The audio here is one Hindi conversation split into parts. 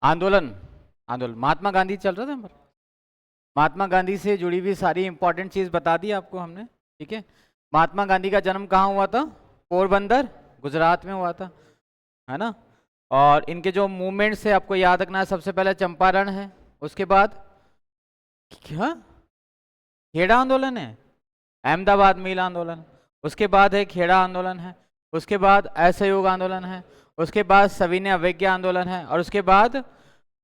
आंदोलन, आंदोलन महात्मा गांधी चल रहा था हमारा। महात्मा गांधी से जुड़ी हुई सारी इंपॉर्टेंट चीज बता दी आपको हमने, ठीक है। महात्मा गांधी का जन्म कहाँ हुआ था? पोरबंदर, गुजरात में हुआ था, है ना। और इनके जो मूवमेंट्स है आपको याद रखना है, सबसे पहले चंपारण है, उसके बाद क्या खेड़ा आंदोलन है, अहमदाबाद मिल आंदोलन, उसके बाद है खेड़ा आंदोलन है, उसके बाद असहयोग आंदोलन है, उसके बाद सविनय अवज्ञा आंदोलन है, और उसके बाद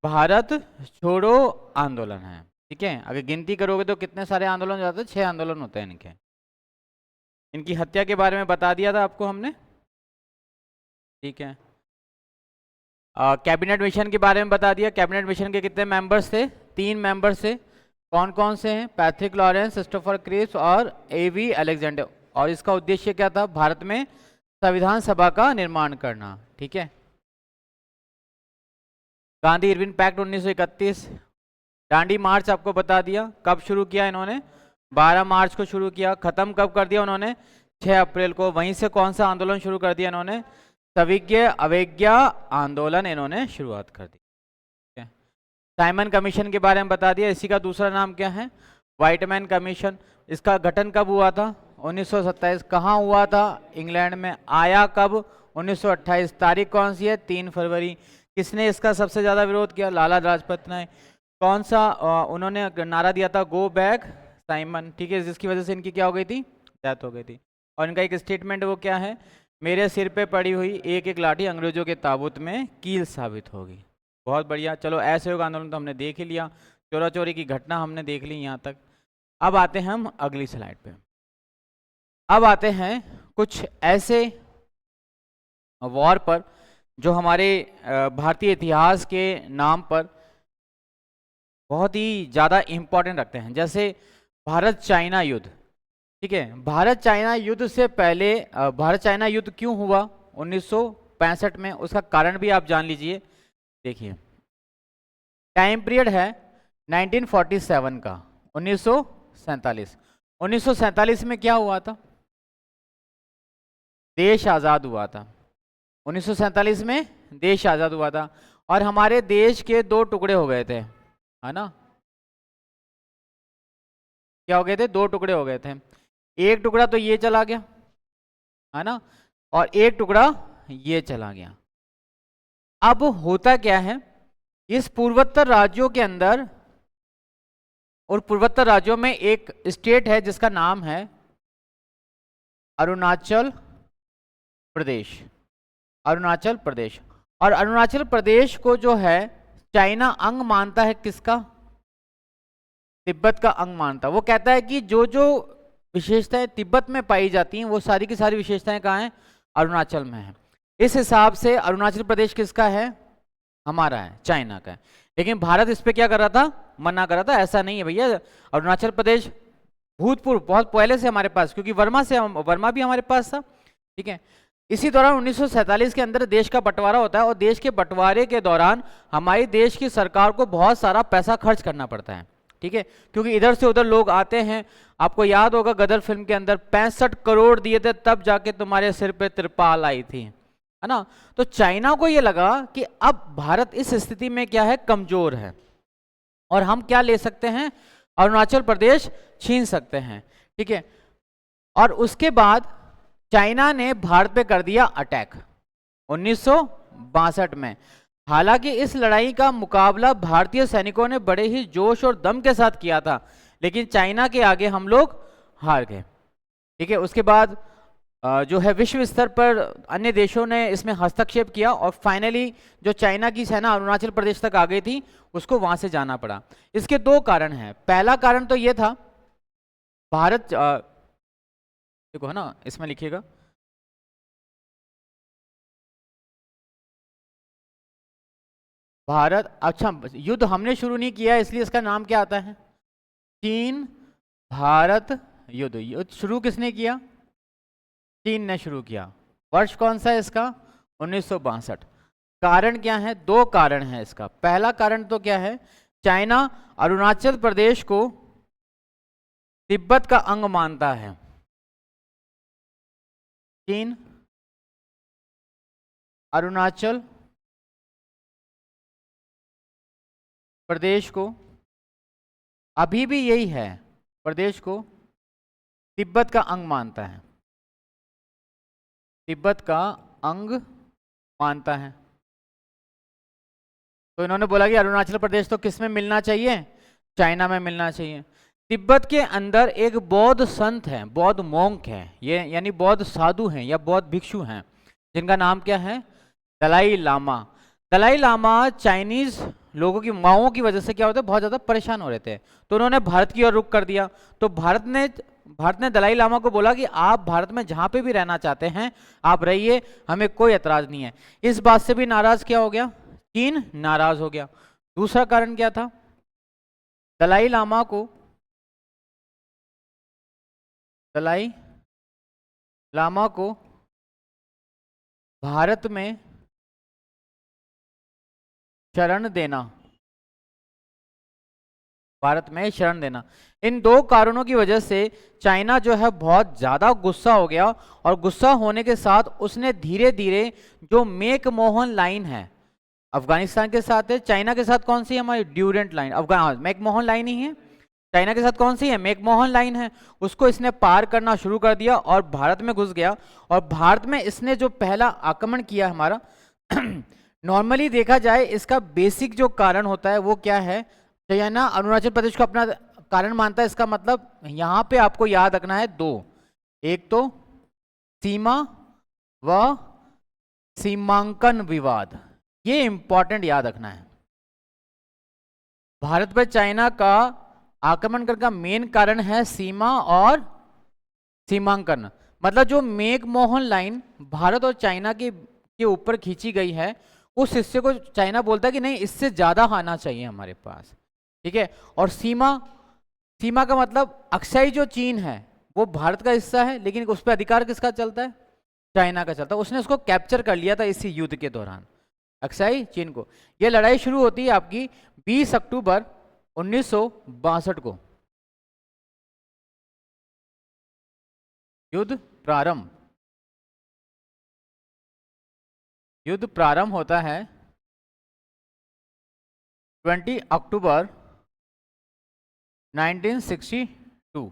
भारत छोड़ो आंदोलन है, ठीक है। अगर गिनती करोगे तो कितने सारे आंदोलन हो जाते हैं? 6 आंदोलन होते हैं इनके। इनकी हत्या के बारे में बता दिया था आपको हमने, ठीक है। कैबिनेट मिशन के बारे में बता दिया। कैबिनेट मिशन के कितने मेंबर्स थे? 3 मेंबर्स थे। कौन कौन से हैं? पैट्रिक लॉरेंस, क्रिस्टोफर क्रिप्स और एवी अलेक्जेंडर। और इसका उद्देश्य क्या था? भारत में संविधान सभा का निर्माण करना, ठीक है। Gandhi Irwin pact 1931। Dandi march आपको बता दिया, कब शुरू किया इन्होंने? 12 मार्च को शुरू किया। खत्म कब कर दिया उन्होंने? 6 अप्रैल को। वहीं से कौन सा आंदोलन शुरू कर दिया इन्होंने? सविनय अवज्ञा आंदोलन इन्होंने शुरुआत कर दी, ठीक है। साइमन कमीशन के बारे में बता दिया, इसी का दूसरा नाम क्या है? Whitman commission. इसका गठन कब हुआ था? 1927। कहाँ हुआ था? इंग्लैंड में। आया कब? 1928। तारीख कौन सी है? 3 फरवरी। किसने इसका सबसे ज्यादा विरोध किया? लाला लाजपत राय। कौन सा उन्होंने नारा दिया था? गो बैक साइमन, ठीक है, जिसकी वजह से इनकी क्या हो गई थी? डेथ हो गई थी। और इनका एक स्टेटमेंट वो क्या है? मेरे सिर पे पड़ी हुई एक एक लाठी अंग्रेजों के ताबूत में कील साबित होगी। बहुत बढ़िया। चलो असहयोग आंदोलन तो हमने देख ही लिया, चोरा चोरी की घटना हमने देख ली यहाँ तक। अब आते हैं हम अगली स्लाइड पे। अब आते हैं कुछ ऐसे वॉर पर जो हमारे भारतीय इतिहास के नाम पर बहुत ही ज़्यादा इम्पोर्टेंट रखते हैं। जैसे भारत चाइना युद्ध, ठीक है। भारत चाइना युद्ध से पहले भारत चाइना युद्ध क्यों हुआ 1965 में? उसका कारण भी आप जान लीजिए। देखिए, टाइम पीरियड है 1947 का, 1947। 1947 में क्या हुआ था? देश आज़ाद हुआ था। 1947 में देश आज़ाद हुआ था, और हमारे देश के 2 टुकड़े हो गए थे, है ना। क्या हो गए थे? 2 टुकड़े हो गए थे। एक टुकड़ा तो ये चला गया, है ना, और एक टुकड़ा ये चला गया। अब होता क्या है, इस पूर्वोत्तर राज्यों के अंदर, और पूर्वोत्तर राज्यों में एक स्टेट है जिसका नाम है अरुणाचल प्रदेश। अरुणाचल प्रदेश। और अरुणाचल प्रदेश को जो है चाइना अंग मानता है। किसका? तिब्बत का अंग मानता है। वो कहता है कि जो जो विशेषताएं तिब्बत में पाई जाती हैं वो सारी की सारी विशेषताएं कहाँ हैं? अरुणाचल में है। इस हिसाब से अरुणाचल प्रदेश किसका है? हमारा है, चाइना का है। लेकिन भारत इस पे क्या कर रहा था? मना कर रहा था, ऐसा नहीं है भैया, अरुणाचल प्रदेश भूतपूर्व बहुत पहले से हमारे पास, क्योंकि वर्मा भी हमारे पास था, ठीक है। इसी दौरान 1947 के अंदर देश का बंटवारा होता है, और देश के बंटवारे के दौरान हमारी देश की सरकार को बहुत सारा पैसा खर्च करना पड़ता है, ठीक है, क्योंकि इधर से उधर लोग आते हैं। आपको याद होगा गदर फिल्म के अंदर 65 करोड़ दिए थे तब जाके तुम्हारे सिर पे त्रिपाल आई थी, है ना। तो चाइना को ये लगा कि अब भारत इस स्थिति में क्या है? कमजोर है, और हम क्या ले सकते हैं? अरुणाचल प्रदेश छीन सकते हैं, ठीक है। और उसके बाद चाइना ने भारत पे कर दिया अटैक 1962 में। हालांकि इस लड़ाई का मुकाबला भारतीय सैनिकों ने बड़े ही जोश और दम के साथ किया था, लेकिन चाइना के आगे हम लोग हार गए, ठीक है। उसके बाद जो है विश्व स्तर पर अन्य देशों ने इसमें हस्तक्षेप किया, और फाइनली जो चाइना की सेना अरुणाचल प्रदेश तक आ गई थी उसको वहां से जाना पड़ा। इसके 2 कारण हैं। पहला कारण तो ये था, भारत देखो है ना, इसमें लिखिएगा, भारत, अच्छा युद्ध हमने शुरू नहीं किया इसलिए इसका नाम क्या आता है? चीन भारत युद्ध। युद्ध शुरू किसने किया? चीन ने शुरू किया। वर्ष कौन सा है इसका? 1962। कारण क्या है? 2 कारण है इसका। पहला कारण तो क्या है? चाइना अरुणाचल प्रदेश को तिब्बत का अंग मानता है। चीन अरुणाचल प्रदेश को, अभी भी यही है, प्रदेश को तिब्बत का अंग मानता है, तिब्बत का अंग मानता है। तो इन्होंने बोला कि अरुणाचल प्रदेश तो किस में मिलना चाहिए, चाइना में मिलना चाहिए। तिब्बत के अंदर एक बौद्ध संत है, बौद्ध मोंक है, ये यानी बौद्ध साधु हैं या बौद्ध भिक्षु हैं, जिनका नाम क्या है, दलाई लामा। दलाई लामा चाइनीज लोगों की माओं की वजह से क्या होता है, बहुत ज्यादा परेशान हो रहे थे, तो उन्होंने भारत की ओर रुख कर दिया। तो भारत ने दलाई लामा को बोला कि आप भारत में जहां पे भी रहना चाहते हैं आप रहिए, हमें कोई एतराज नहीं है। इस बात से भी नाराज क्या हो गया, चीन नाराज हो गया। दूसरा कारण क्या था, दलाई लामा को, दलाई लामा को भारत में शरण देना, भारत में शरण देना, इन दो कारणों की वजह से चाइना जो है बहुत ज्यादा गुस्सा हो गया, और गुस्सा होने के साथ उसने धीरे धीरे जो मैकमोहन लाइन है, अफगानिस्तान के साथ है, चाइना के साथ कौन सी है हमारी, Durand line, Afghan McMahon line ही है, चाइना के साथ कौन सी है, मैकमोहन लाइन है, उसको इसने पार करना शुरू कर दिया और भारत में घुस गया। और भारत में इसने जो पहला आक्रमण किया हमारा नॉर्मली देखा जाए इसका बेसिक जो कारण होता है वो क्या है, चाइना अरुणाचल प्रदेश को अपना कारण मानता है। इसका मतलब यहां पे आपको याद रखना है दो, एक तो सीमा व सीमांकन विवाद, ये इंपॉर्टेंट याद रखना है। भारत पर चाइना का आक्रमण करने का मेन कारण है सीमा और सीमांकन, मतलब जो मैकमोहन लाइन भारत और चाइना के ऊपर खींची गई है, उस हिस्से को चाइना बोलता है कि नहीं इससे ज्यादा आना चाहिए हमारे पास, ठीक है। और सीमा का मतलब अक्साई जो चीन है वो भारत का हिस्सा है, लेकिन उस पर अधिकार किसका चलता है, चाइना का चलता है। उसने उसको कैप्चर कर लिया था इसी युद्ध के दौरान, अक्साई चीन को। यह लड़ाई शुरू होती है आपकी 20 अक्टूबर 1962 को, युद्ध प्रारंभ होता है 20 अक्टूबर 1962,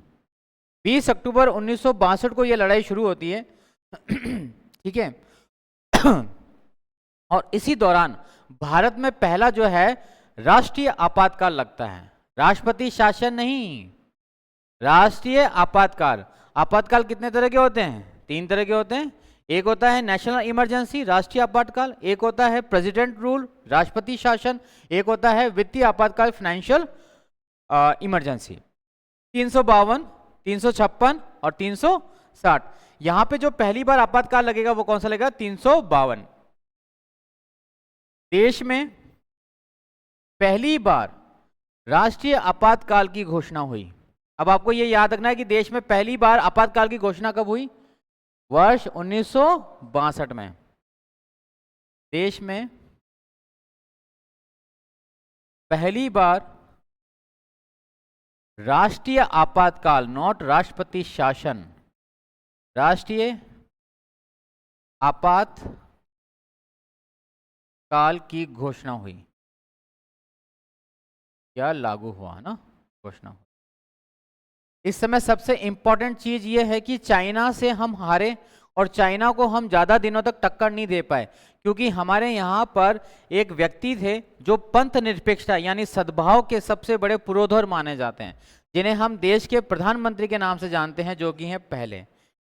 20 अक्टूबर 1962 को यह लड़ाई शुरू होती है ठीक है। और इसी दौरान भारत में पहला जो है राष्ट्रीय आपातकाल लगता है, राष्ट्रपति शासन नहीं, राष्ट्रीय आपातकाल। आपातकाल कितने तरह के होते हैं, 3 तरह के होते हैं, एक होता है नेशनल इमरजेंसी राष्ट्रीय आपातकाल, एक होता है प्रेसिडेंट रूल राष्ट्रपति शासन, एक होता है वित्तीय आपातकाल फाइनेंशियल इमरजेंसी। 352, 356 और 360, यहां पे जो पहली बार आपातकाल लगेगा वो कौन सा लगेगा, 352। देश में पहली बार राष्ट्रीय आपातकाल की घोषणा हुई। अब आपको ये याद रखना है कि देश में पहली बार आपातकाल की घोषणा कब हुई, वर्ष 1962 में। देश में पहली बार राष्ट्रीय आपातकाल, नॉट राष्ट्रपति शासन, राष्ट्रीय आपातकाल की घोषणा हुई या लागू हुआ ना, घोषणा हुई। इस समय सबसे इंपॉर्टेंट चीज ये है कि चाइना से हम हारे और चाइना को हम ज्यादा दिनों तक टक्कर नहीं दे पाए, क्योंकि हमारे यहाँ पर एक व्यक्ति थे जो पंथ निरपेक्षता यानी सद्भाव के सबसे बड़े पुरोधर माने जाते हैं, जिन्हें हम देश के प्रधानमंत्री के नाम से जानते हैं, जो कि हैं पहले,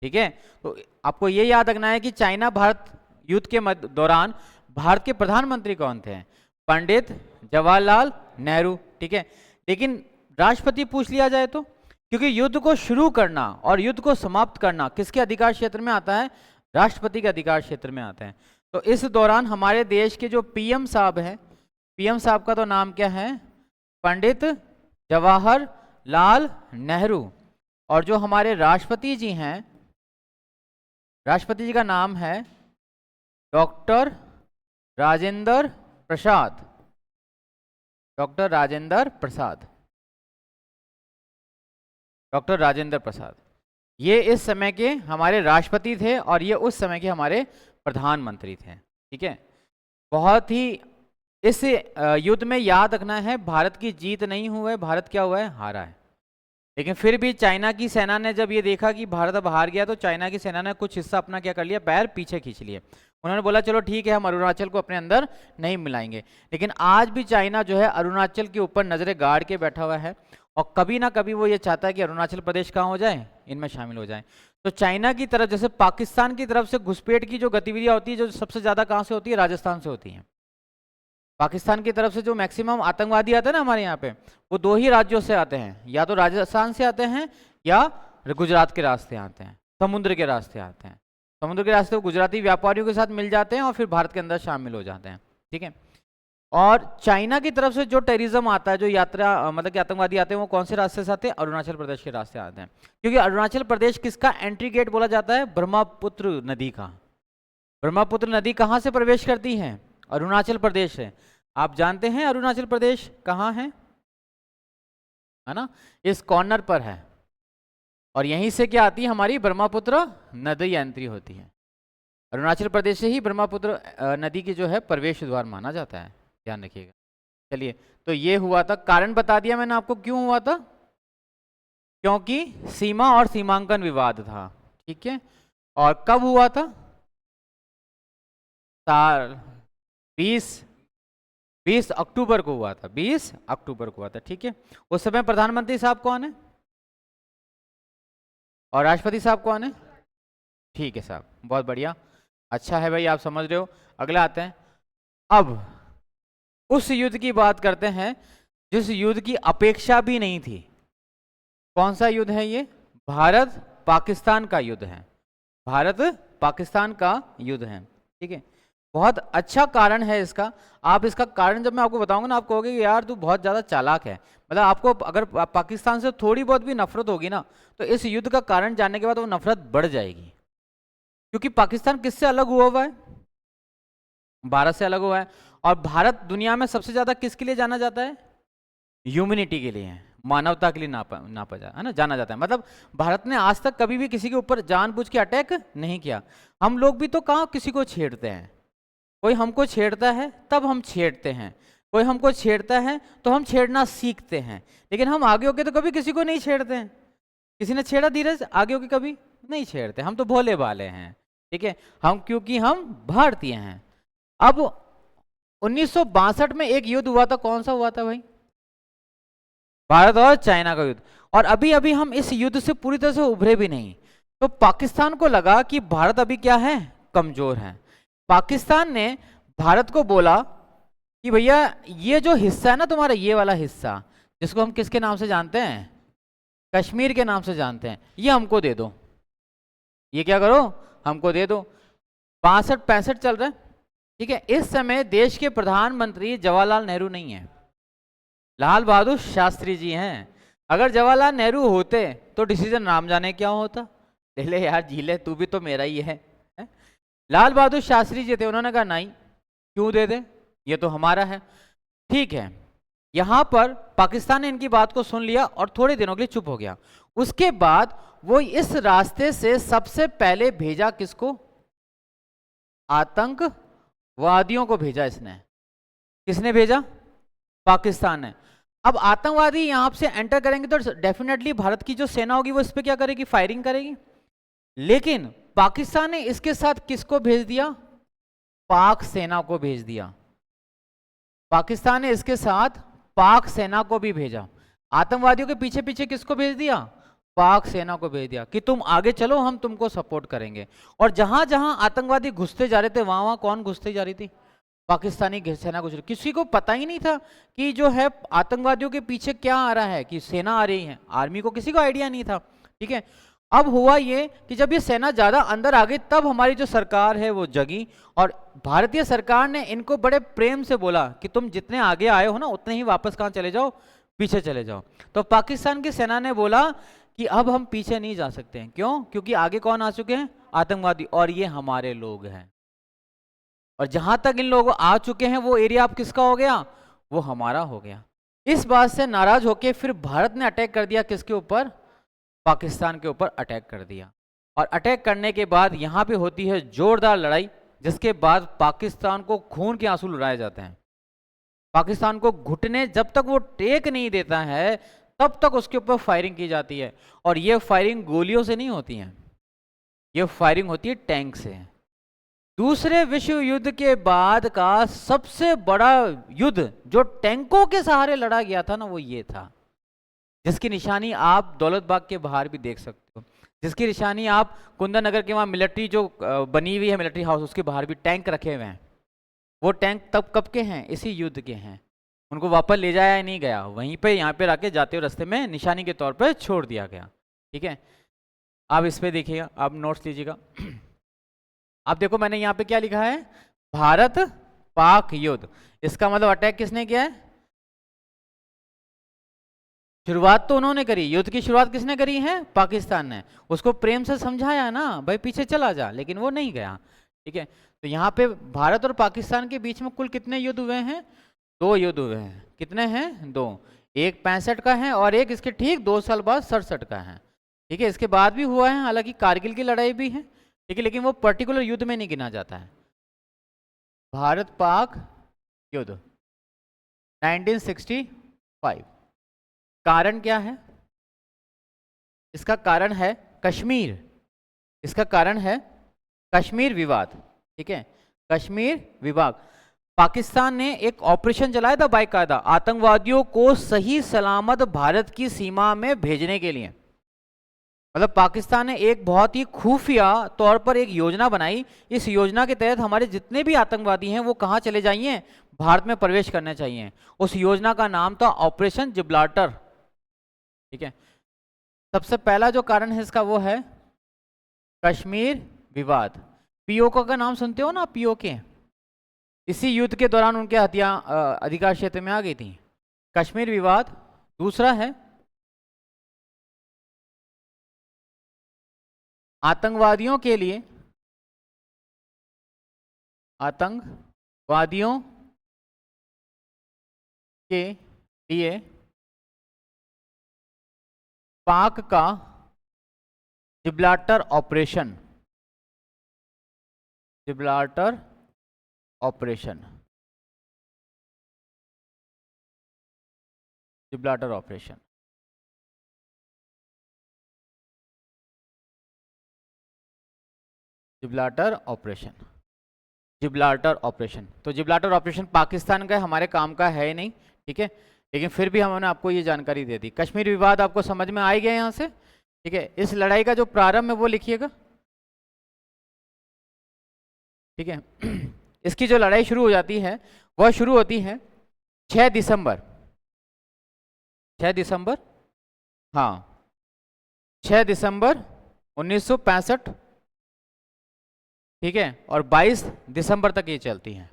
ठीक है। तो आपको ये याद रखना है कि चाइना भारत युद्ध के दौरान भारत के प्रधानमंत्री कौन थे, पंडित जवाहरलाल नेहरू, ठीक है। लेकिन राष्ट्रपति पूछ लिया जाए तो, क्योंकि युद्ध को शुरू करना और युद्ध को समाप्त करना किसके अधिकार क्षेत्र में आता है, राष्ट्रपति के अधिकार क्षेत्र में आता है। तो इस दौरान हमारे देश के जो पीएम साहब हैं, पीएम साहब का तो नाम क्या है, पंडित जवाहरलाल नेहरू, और जो हमारे राष्ट्रपति जी हैं, राष्ट्रपति जी का नाम है doctor Rajendra Prasad, doctor Rajendra Prasad, doctor Rajendra Prasad. ये इस समय के हमारे राष्ट्रपति थे और ये उस समय के हमारे प्रधानमंत्री थे, ठीक है। बहुत ही इस युद्ध में याद रखना है, भारत की जीत नहीं हुआ है, भारत क्या हुआ है, हारा है। लेकिन फिर भी चाइना की सेना ने जब ये देखा कि भारत अब हार गया, तो चाइना की सेना ने कुछ हिस्सा अपना क्या कर लिया, पैर पीछे खींच लिए। उन्होंने बोला चलो ठीक है, हम अरुणाचल को अपने अंदर नहीं मिलाएंगे। लेकिन आज भी चाइना जो है अरुणाचल के ऊपर नजरें गाड़ के बैठा हुआ है, और कभी ना कभी वो ये चाहता है कि अरुणाचल प्रदेश कहाँ हो जाए, इनमें शामिल हो जाए। तो चाइना की तरफ, जैसे पाकिस्तान की तरफ से घुसपैठ की जो गतिविधियां होती है, जो सबसे ज्यादा कहाँ से होती है, राजस्थान से होती है। पाकिस्तान की तरफ से जो मैक्सिमम आतंकवादी आते हैं ना हमारे यहाँ पे, वो दो ही राज्यों से आते हैं, या तो राजस्थान से आते हैं या गुजरात के रास्ते आते हैं, समुद्र के रास्ते आते हैं। समुद्र के रास्ते वो गुजराती व्यापारियों के साथ मिल जाते हैं और फिर भारत के अंदर शामिल हो जाते हैं, ठीक है। और चाइना की तरफ से जो टेररिज्म आता है, जो यात्रा मतलब कि आतंकवादी आते हैं, वो कौन से रास्ते से आते हैं, अरुणाचल प्रदेश के रास्ते आते हैं। क्योंकि अरुणाचल प्रदेश किसका एंट्री गेट बोला जाता है, ब्रह्मपुत्र नदी का। ब्रह्मपुत्र नदी कहाँ से प्रवेश करती है, अरुणाचल प्रदेश से। आप जानते हैं अरुणाचल प्रदेश कहाँ है ना, इस कॉर्नर पर है, और यहीं से क्या आती है, हमारी ब्रह्मपुत्र नदी एंट्री होती है। अरुणाचल प्रदेश से ही ब्रह्मपुत्र नदी की जो है प्रवेश द्वार माना जाता है, ध्यान रखिएगा। चलिए, तो ये हुआ था, कारण बता दिया मैंने आपको क्यों हुआ था, क्योंकि सीमा और सीमांकन विवाद था, ठीक है। और कब हुआ था, साल 20 अक्टूबर को हुआ था, 20 अक्टूबर को हुआ था, ठीक है। उस समय प्रधानमंत्री साहब कौन है और राष्ट्रपति साहब कौन है, ठीक है साहब, बहुत बढ़िया, अच्छा है भाई, आप समझ रहे हो। अगला आते हैं, अब उस युद्ध की बात करते हैं जिस युद्ध की अपेक्षा भी नहीं थी। कौन सा युद्ध है ये, भारत पाकिस्तान का युद्ध है, भारत पाकिस्तान का युद्ध है, ठीक है। बहुत अच्छा कारण है इसका। आप इसका कारण जब मैं आपको बताऊंगा ना, आप कहोगे कि यार तू बहुत ज्यादा चालाक है। मतलब आपको अगर पाकिस्तान से थोड़ी बहुत भी नफरत होगी ना, तो इस युद्ध का कारण जानने के बाद वो नफरत बढ़ जाएगी। क्योंकि पाकिस्तान किससे अलग हुआ है, भारत से अलग हुआ है। और भारत दुनिया में सबसे ज्यादा किसके लिए जाना जाता है, ह्यूमैनिटी के लिए, मानवता के लिए नापा है ना, जाना जाता है। मतलब भारत ने आज तक कभी भी किसी के ऊपर जानबूझ के अटैक नहीं किया। हम लोग भी तो कहाँ किसी को छेड़ते हैं, कोई हमको छेड़ता है तब हम छेड़ते हैं, कोई हमको छेड़ता है तो हम छेड़ना सीखते हैं। लेकिन हम आगे होके तो कभी किसी को नहीं छेड़ते हैं। किसी ने छेड़ा धीरज, आगे होके कभी नहीं छेड़ते, हम तो भोले भाले हैं, ठीक है। हम क्योंकि हम भारतीय हैं। अब 1962 में एक युद्ध हुआ था, कौन सा हुआ था भाई, भारत और चाइना का युद्ध। और अभी अभी हम इस युद्ध से पूरी तरह से उभरे भी नहीं। तो पाकिस्तान को लगा कि भारत अभी क्या है, कमजोर है। पाकिस्तान ने भारत को बोला कि भैया ये जो हिस्सा है ना तुम्हारा, ये वाला हिस्सा जिसको हम किसके नाम से जानते हैं, कश्मीर के नाम से जानते हैं, ये हमको दे दो। ये क्या करो, हमको दे दो। 62-65 चल रहा है, ठीक है। इस समय देश के प्रधानमंत्री जवाहरलाल नेहरू नहीं है, लाल बहादुर शास्त्री जी हैं। अगर जवाहरलाल नेहरू होते तो डिसीजन नाम जाने क्या होता, ले ले यार जी ले, तू भी तो मेरा ही है। लाल बहादुर शास्त्री जी थे, उन्होंने कहा नहीं, क्यों दे दे, ये तो हमारा है, ठीक है। यहां पर पाकिस्तान ने इनकी बात को सुन लिया और थोड़े दिनों के लिए चुप हो गया। उसके बाद वो इस रास्ते से सबसे पहले भेजा किसको, आतंकवादियों को भेजा इसने। किसने भेजा, पाकिस्तान ने। अब आतंकवादी यहां से एंटर करेंगे तो डेफिनेटली भारत की जो सेना होगी वो इस पे क्या करेगी, फायरिंग करेगी। लेकिन पाकिस्तान ने इसके साथ किसको भेज दिया, पाक सेना को भेज दिया। पाकिस्तान ने इसके साथ पाक सेना को भी भेजा। आतंकवादियों के पीछे पीछे किसको भेज दिया, पाक सेना को भेज दिया कि तुम आगे चलो, हम तुमको सपोर्ट करेंगे। और जहां जहां आतंकवादी घुसते जा रहे थे, वहां वहां कौन घुसते जा रही थी, पाकिस्तानी सेना घुस रही। किसी को पता ही नहीं था कि जो है आतंकवादियों के पीछे क्या आ रहा है, कि सेना आ रही है। आर्मी को किसी को आइडिया नहीं था, ठीक है। अब हुआ ये कि जब ये सेना ज्यादा अंदर आ गई, तब हमारी जो सरकार है वो जगी, और भारतीय सरकार ने इनको बड़े प्रेम से बोला कि तुम जितने आगे आए हो ना, उतने ही वापस कहाँ चले जाओ, पीछे चले जाओ। तो पाकिस्तान की सेना ने बोला कि अब हम पीछे नहीं जा सकते हैं। क्यों, क्योंकि आगे कौन आ चुके हैं, आतंकवादी, और ये हमारे लोग हैं। और जहां तक इन लोग आ चुके हैं, वो एरिया अब किसका हो गया, वो हमारा हो गया। इस बात से नाराज होकर फिर भारत ने अटैक कर दिया, किसके ऊपर, पाकिस्तान के ऊपर अटैक कर दिया। और अटैक करने के बाद यहां पे होती है जोरदार लड़ाई, जिसके बाद पाकिस्तान को खून के आंसू लुटाए जाते हैं। पाकिस्तान को घुटने जब तक वो टेक नहीं देता है तब तक उसके ऊपर फायरिंग की जाती है। और ये फायरिंग गोलियों से नहीं होती है, ये फायरिंग होती है टैंक से। दूसरे विश्व युद्ध के बाद का सबसे बड़ा युद्ध जो टैंकों के सहारे लड़ा गया था ना, वो ये था, जिसकी निशानी आप दौलत बाग के बाहर भी देख सकते हो, जिसकी निशानी आप कुंदन नगर के वहाँ मिलिट्री जो बनी हुई है मिलिट्री हाउस, उसके बाहर भी टैंक रखे हुए हैं। वो टैंक तब कब के हैं? इसी युद्ध के हैं। उनको वापस ले जाया नहीं गया, वहीं पे यहाँ पे रखे जाते हुए रास्ते में निशानी के तौर पर छोड़ दिया गया। ठीक है, आप इस पे देखिएगा, आप नोट्स लीजिएगा। आप देखो मैंने यहाँ पे क्या लिखा है, भारत पाक युद्ध। इसका मतलब अटैक किसने किया है? शुरुआत तो उन्होंने करी, युद्ध की शुरुआत किसने करी है? पाकिस्तान ने। उसको प्रेम से समझाया ना भाई पीछे चला जा, लेकिन वो नहीं गया। ठीक है, तो यहाँ पे भारत और पाकिस्तान के बीच में कुल कितने युद्ध हुए हैं? 2 युद्ध हुए हैं। कितने हैं? 2। एक 65 का है और एक इसके ठीक 2 साल बाद 67 का है। ठीक है, इसके बाद भी हुआ है, हालांकि कारगिल की लड़ाई भी है। ठीक है, लेकिन वो पर्टिकुलर युद्ध में नहीं गिना जाता है। भारत पाक युद्ध 1965। कारण क्या है? इसका कारण है कश्मीर। इसका कारण है कश्मीर विवाद। ठीक है, कश्मीर विवाद। पाकिस्तान ने एक ऑपरेशन चलाया था बाकायदा आतंकवादियों को सही सलामत भारत की सीमा में भेजने के लिए। मतलब पाकिस्तान ने एक बहुत ही खुफिया तौर पर एक योजना बनाई। इस योजना के तहत हमारे जितने भी आतंकवादी हैं वो कहाँ चले जाइए? भारत में प्रवेश करने चाहिए। उस योजना का नाम था ऑपरेशन जिब्राल्टर। ठीक है, सबसे पहला जो कारण है इसका वो है कश्मीर विवाद। पीओके का नाम सुनते हो ना? पीओके इसी युद्ध के दौरान उनके अधिकार क्षेत्र में आ गई थी। कश्मीर विवाद। दूसरा है आतंकवादियों के लिए पाक का Gibraltar operation. Gibraltar operation. Gibraltar operation. Gibraltar operation. Gibraltar operation. तो जिब्राल्टर ऑपरेशन पाकिस्तान का, हमारे काम का है ही नहीं। ठीक है, लेकिन फिर भी हमने आपको ये जानकारी दे दी। कश्मीर विवाद आपको समझ में आ ही गया यहाँ से। ठीक है, इस लड़ाई का जो प्रारंभ है वो लिखिएगा। ठीक है, इसकी जो लड़ाई शुरू हो जाती है वह शुरू होती है 6 दिसंबर। 6 दिसंबर, हाँ 6 दिसंबर 1965। ठीक है, और 22 दिसंबर तक ये चलती है।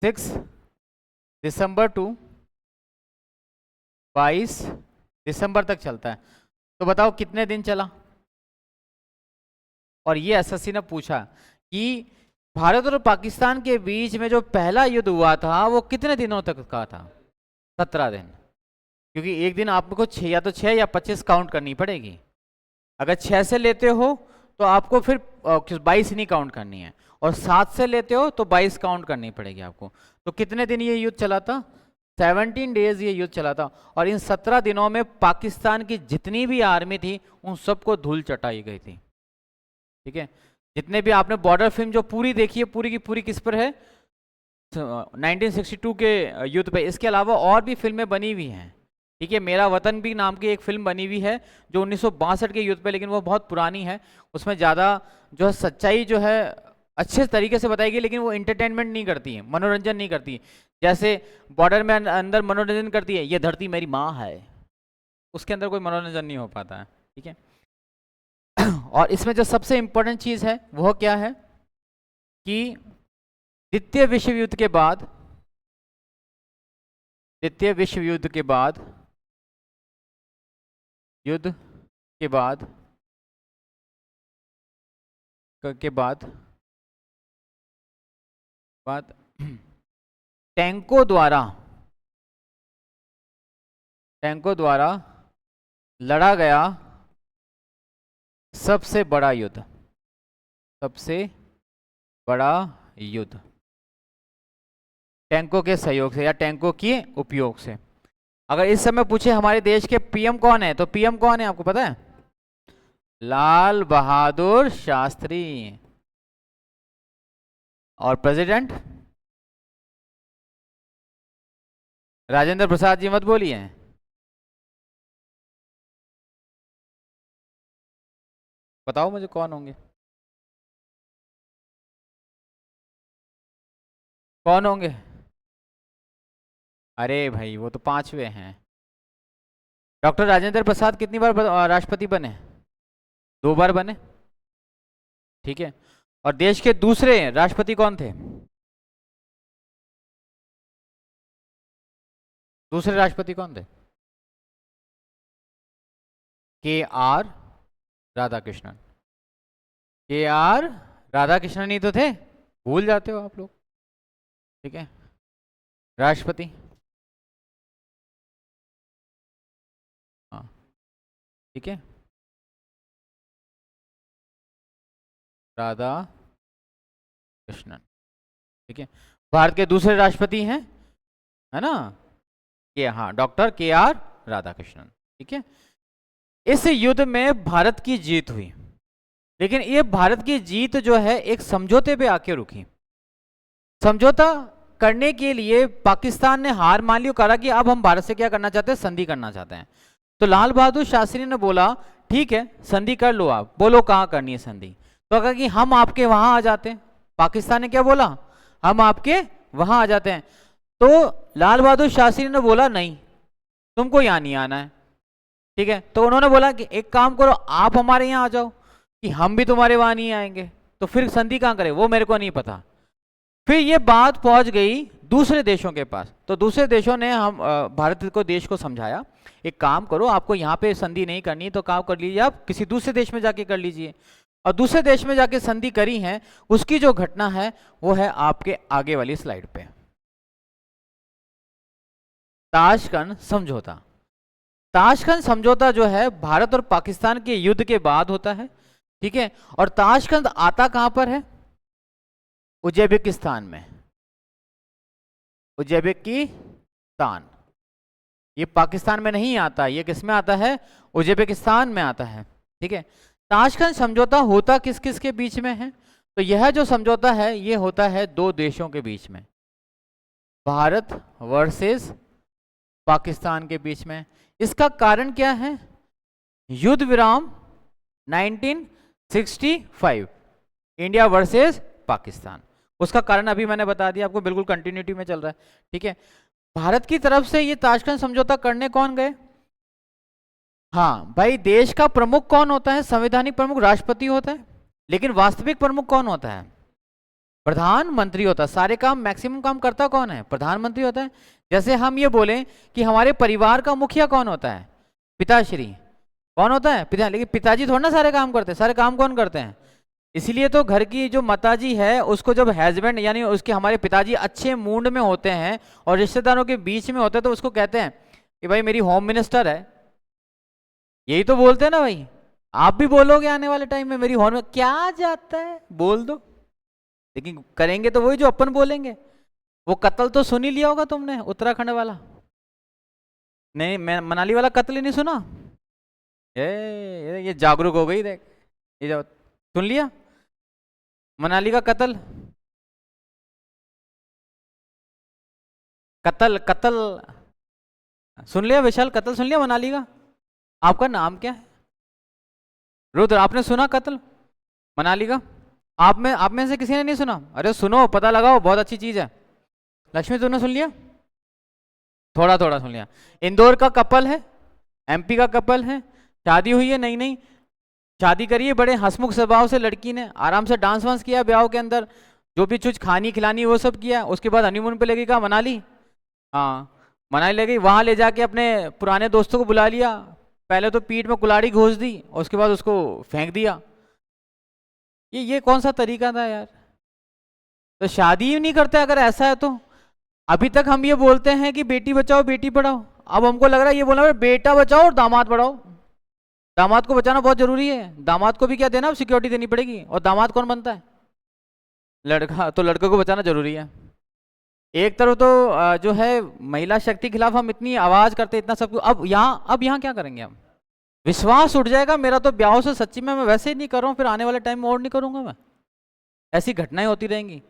6 दिसंबर टू 22 दिसंबर तक चलता है। तो बताओ कितने दिन चला? और ये एसएससी ने पूछा कि भारत और पाकिस्तान के बीच में जो पहला युद्ध हुआ था वो कितने दिनों तक का था? 17 दिन। क्योंकि एक दिन आपको 6 या तो 6 या 25 काउंट करनी पड़ेगी। अगर 6 से लेते हो तो आपको फिर 22 नहीं काउंट करनी है, और 7 से लेते हो तो 22 काउंट करनी पड़ेगी आपको। तो कितने दिन ये युद्ध चला था? 17 डेज ये युद्ध चला था। और इन 17 दिनों में पाकिस्तान की जितनी भी आर्मी थी उन सबको धूल चटाई गई थी। ठीक है, जितने भी आपने बॉर्डर फिल्म जो पूरी देखी है, पूरी की पूरी किस पर है? 1962 के युद्ध पे। इसके अलावा और भी फिल्में बनी हुई हैं। ठीक है, मेरा वतन भी नाम की एक फिल्म बनी हुई है जो 1962 के युद्ध पे, लेकिन वो बहुत पुरानी है। उसमें ज़्यादा जो है सच्चाई जो है अच्छे तरीके से बताई गई, लेकिन वो इंटरटेनमेंट नहीं करती है, मनोरंजन नहीं करती। जैसे बॉर्डर में अंदर मनोरंजन करती है, ये धरती मेरी माँ है, उसके अंदर कोई मनोरंजन नहीं हो पाता है। ठीक है, और इसमें जो सबसे इंपॉर्टेंट चीज़ है वो क्या है कि द्वितीय विश्व युद्ध के बाद युद्ध के बाद टैंकों द्वारा लड़ा गया सबसे बड़ा युद्ध। सबसे बड़ा युद्ध टैंकों के सहयोग से या टैंकों के उपयोग से। अगर इस समय पूछे हमारे देश के पीएम कौन है, तो पीएम कौन है आपको पता है? लाल बहादुर शास्त्री। और प्रेसिडेंट राजेंद्र प्रसाद जी। मत बोलिए। बताओ मुझे कौन होंगे, कौन होंगे? अरे भाई वो तो पांचवे हैं। डॉक्टर राजेंद्र प्रसाद कितनी बार राष्ट्रपति बने? 2 बार बने। ठीक है। और देश के दूसरे राष्ट्रपति कौन थे? दूसरे राष्ट्रपति कौन थे? के आर राधाकृष्णन। के आर राधाकृष्णन ही तो थे, भूल जाते हो आप लोग। ठीक है। राष्ट्रपति, हाँ ठीक है, राधा कृष्णन। ठीक है। भारत के दूसरे राष्ट्रपति हैं, है ना, के, हाँ, डॉक्टर के आर राधाकृष्णन। ठीक है। इस युद्ध में भारत की जीत हुई, लेकिन ये भारत की जीत जो है एक समझौते पे आके रुकी। समझौता करने के लिए पाकिस्तान ने हार मान ली, कहा कि अब हम भारत से क्या करना चाहते हैं, संधि करना चाहते हैं। तो लाल बहादुर शास्त्री ने बोला ठीक है संधि कर लो, आप बोलो कहाँ करनी है संधि। तो कहा कि हम आपके वहां आ जाते हैं। पाकिस्तान ने क्या बोला, हम आपके वहां आ जाते हैं। तो लाल बहादुर शास्त्री ने बोला नहीं, तुमको यहाँ नहीं आना है। ठीक है। तो उन्होंने बोला कि एक काम करो, आप हमारे यहाँ आ जाओ, कि हम भी तुम्हारे वहां नहीं आएंगे। तो फिर संधि कहाँ करें वो मेरे को नहीं पता। फिर ये बात पहुंच गई दूसरे देशों के पास। तो दूसरे देशों ने हम भारत को, देश को समझाया, एक काम करो, आपको यहाँ पे संधि नहीं करनी तो काम कर लीजिए, आप किसी दूसरे देश में जाके कर लीजिए। और दूसरे देश में जाके संधि करी है, उसकी जो घटना है वो है आपके आगे वाली स्लाइड पे। ताशकंद समझौता। ताशकंद समझौता जो है भारत और पाकिस्तान के युद्ध के बाद होता है। ठीक है। और ताशकंद आता कहां पर है? उज्बेकिस्तान में। उज्बेकिस्तान, ये पाकिस्तान में नहीं आता, ये किस में आता है? उज्बेकिस्तान में आता है। ठीक है। ताशकंद समझौता होता किस किस के बीच में है? तो यह जो समझौता है ये होता है दो देशों के बीच में, भारत वर्सेस पाकिस्तान के बीच में। इसका कारण क्या है? युद्ध विराम 1965, इंडिया वर्सेस पाकिस्तान। उसका कारण अभी मैंने बता दिया आपको, बिल्कुल कंटिन्यूटी में चल रहा है। ठीक है। भारत की तरफ से ये ताशकंद समझौता करने कौन गए? हाँ भाई, देश का प्रमुख कौन होता है? संवैधानिक प्रमुख राष्ट्रपति होता है, लेकिन वास्तविक प्रमुख कौन होता है? प्रधानमंत्री होता है। सारे काम, मैक्सिमम काम करता कौन है? प्रधानमंत्री होता है। जैसे हम ये बोलें कि हमारे परिवार का मुखिया कौन होता है? पिताश्री। कौन होता है? पिता। लेकिन पिताजी थोड़ा ना सारे काम करते हैं, सारे काम कौन करते हैं? इसीलिए तो घर की जो माताजी है उसको जब हस्बैंड यानी उसके हमारे पिताजी अच्छे मूड में होते हैं और रिश्तेदारों के बीच में होते हैं तो उसको कहते हैं कि भाई मेरी होम मिनिस्टर है। यही तो बोलते हैं ना भाई, आप भी बोलोगे आने वाले टाइम में मेरी होम, क्या जाता है बोल दो, लेकिन करेंगे तो वही जो अपन बोलेंगे। वो कत्ल तो सुन ही लिया होगा तुमने, उत्तराखंड वाला। नहीं, मैं मनाली वाला कत्ल ही नहीं सुना। ये जागरूक हो गई, देख ये जो सुन लिया मनाली का कत्ल। कत्ल कत्ल सुन लिया विशाल? कत्ल सुन लिया मनाली का? आपका नाम क्या है? रुद्र, आपने सुना कत्ल मनाली का? आप में से किसी ने नहीं सुना? अरे सुनो, पता लगाओ, बहुत अच्छी चीज है। लक्ष्मी तुमने सुन लिया? थोड़ा थोड़ा सुन लिया। इंदौर का कपल है, एमपी का कपल है, शादी हुई है, नहीं नहीं शादी करिए, बड़े हंसमुख स्वभाव से लड़की ने आराम से डांस वांस किया ब्याह के अंदर, जो भी चीज खानी खिलानी वो सब किया। उसके बाद हनीमून पे लेके कहा मनाली, हाँ मनाली ले गई, वहां ले जाके अपने पुराने दोस्तों को बुला लिया। पहले तो पीठ में कुल्हाड़ी घोंस दी और उसके बाद उसको फेंक दिया। ये कौन सा तरीका था यार? तो शादी ही नहीं करते अगर ऐसा है तो। अभी तक हम ये बोलते हैं कि बेटी बचाओ बेटी पढ़ाओ, अब हमको लग रहा है ये बोलना बेटा बचाओ और दामाद पढ़ाओ। दामाद को बचाना बहुत जरूरी है, दामाद को भी क्या देना, सिक्योरिटी देनी पड़ेगी। और दामाद कौन बनता है? लड़का तो लड़कों को बचाना जरूरी है। एक तरफ तो जो है महिला शक्ति के खिलाफ हम इतनी आवाज करते, इतना सब कुछ, अब यहाँ क्या करेंगे हम? विश्वास उठ जाएगा मेरा तो ब्याह से, सच्ची में मैं वैसे ही नहीं कर रहा हूँ, फिर आने वाले टाइम में और नहीं करूंगा मैं। ऐसी घटनाएं होती रहेंगी।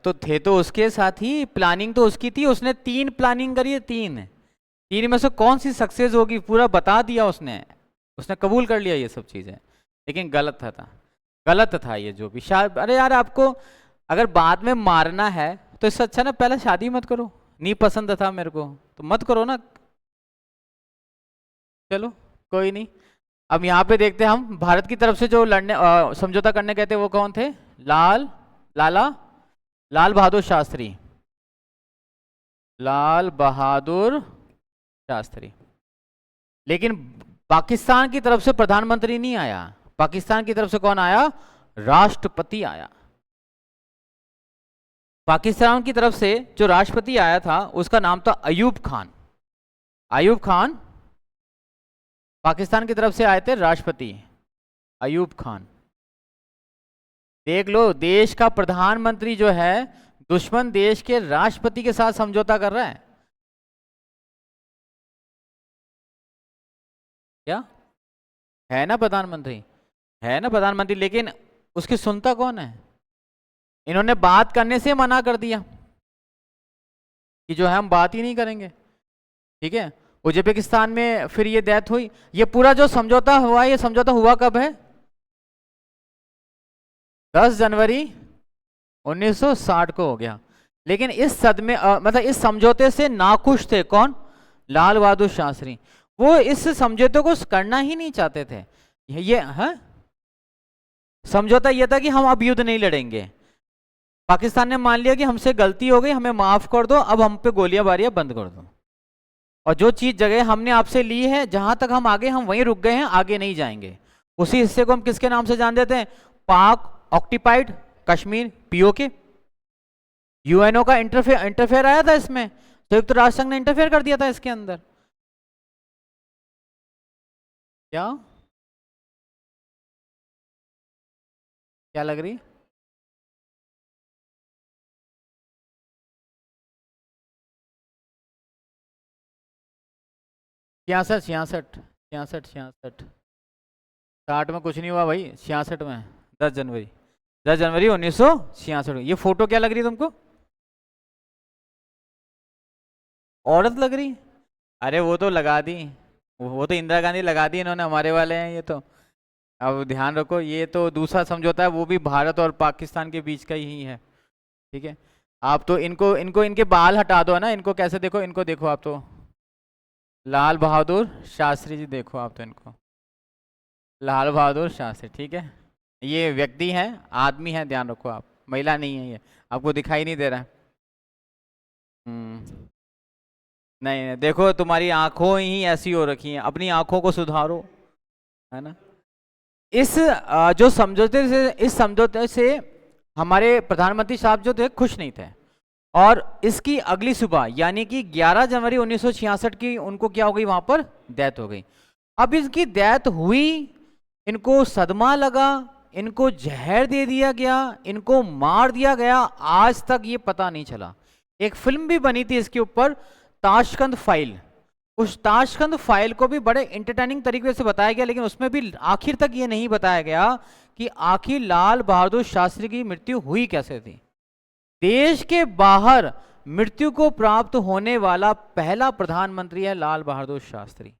तो थे तो उसके साथ ही, प्लानिंग तो उसकी थी, उसने 3 प्लानिंग करी है, 3 में से कौन सी सक्सेस होगी पूरा बता दिया उसने। उसने कबूल कर लिया ये सब चीजें, लेकिन गलत था ये जो भी। शायद अरे यार आपको अगर बाद में मारना है तो इससे अच्छा ना पहले शादी मत करो। नहीं पसंद था मेरे को तो मत करो ना। चलो कोई नहीं। अब यहाँ पे देखते हैं हम, भारत की तरफ से जो लड़ने समझौता करने गए थे वो कौन थे? लाल बहादुर शास्त्री। लाल बहादुर शास्त्री। लेकिन पाकिस्तान की तरफ से प्रधानमंत्री नहीं आया, पाकिस्तान की तरफ से कौन आया? राष्ट्रपति आया। पाकिस्तान की तरफ से जो राष्ट्रपति आया था उसका नाम था अयूब खान। अयूब खान पाकिस्तान की तरफ से आए थे राष्ट्रपति, अयूब खान। देख लो, देश का प्रधानमंत्री जो है दुश्मन देश के राष्ट्रपति के साथ समझौता कर रहा है। क्या है ना प्रधानमंत्री, है ना प्रधानमंत्री, लेकिन उसकी सुनता कौन है? इन्होंने बात करने से मना कर दिया कि जो है हम बात ही नहीं करेंगे। ठीक है, उज्बेकिस्तान में फिर ये डेथ हुई। ये पूरा जो समझौता हुआ, ये समझौता हुआ कब है? 10 जनवरी 1960 को हो गया। लेकिन इस सदमे मतलब इस समझौते से नाखुश थे कौन? लाल बहादुर शास्त्री। वो इस समझौते को करना ही नहीं चाहते थे। ये है समझौता, ये था कि हम अब युद्ध नहीं लड़ेंगे। पाकिस्तान ने मान लिया कि हमसे गलती हो गई, हमें माफ कर दो, अब हम पे गोलियां बारियां बंद कर दो। और जो चीज जगह हमने आपसे ली है, जहां तक हम आगे हम वहीं रुक गए हैं, आगे नहीं जाएंगे। उसी हिस्से को हम किसके नाम से जान देते हैं? पाक ऑक्यूपाइड कश्मीर, पीओके। यूएनओ का इंटरफेयर आया था इसमें, संयुक्त राष्ट्र संघ ने इंटरफेयर कर दिया था इसके अंदर। क्या लग रही? 66 60 में कुछ नहीं हुआ भाई, 66 में 10 जनवरी 1966। ये फोटो क्या लग रही है तुमको? औरत लग रही? अरे वो तो लगा दी, वो तो इंदिरा गांधी लगा दी इन्होंने, हमारे वाले हैं ये तो। अब ध्यान रखो, ये तो दूसरा समझौता है, वो भी भारत और पाकिस्तान के बीच का ही है। ठीक है, आप तो इनको इनको इनके बाल हटा दो ना। इनको कैसे देखो, इनको देखो आप तो, लाल बहादुर शास्त्री जी देखो आप तो इनको, लाल बहादुर शास्त्री। ठीक है, ये व्यक्ति हैं, आदमी हैं, ध्यान रखो आप, महिला नहीं है ये। आपको दिखाई नहीं दे रहा है? नहीं, देखो तुम्हारी आंखों ही ऐसी हो रखी हैं, अपनी आंखों को सुधारो, है ना। जो समझौते से, इस समझौते से हमारे प्रधानमंत्री साहब जो थे खुश नहीं थे। और इसकी अगली सुबह यानी कि 11 जनवरी 1966 की उनको क्या हो गई? वहां पर डेथ हो गई। अब इसकी डेथ हुई, इनको सदमा लगा, इनको जहर दे दिया गया, इनको मार दिया गया, आज तक ये पता नहीं चला। एक फिल्म भी बनी थी इसके ऊपर, ताशकंद फाइल। उस ताशकंद फाइल को भी बड़े इंटरटेनिंग तरीके से बताया गया, लेकिन उसमें भी आखिर तक ये नहीं बताया गया कि आखिर लाल बहादुर शास्त्री की मृत्यु हुई कैसे थी। देश के बाहर मृत्यु को प्राप्त होने वाला पहला प्रधानमंत्री है लाल बहादुर शास्त्री।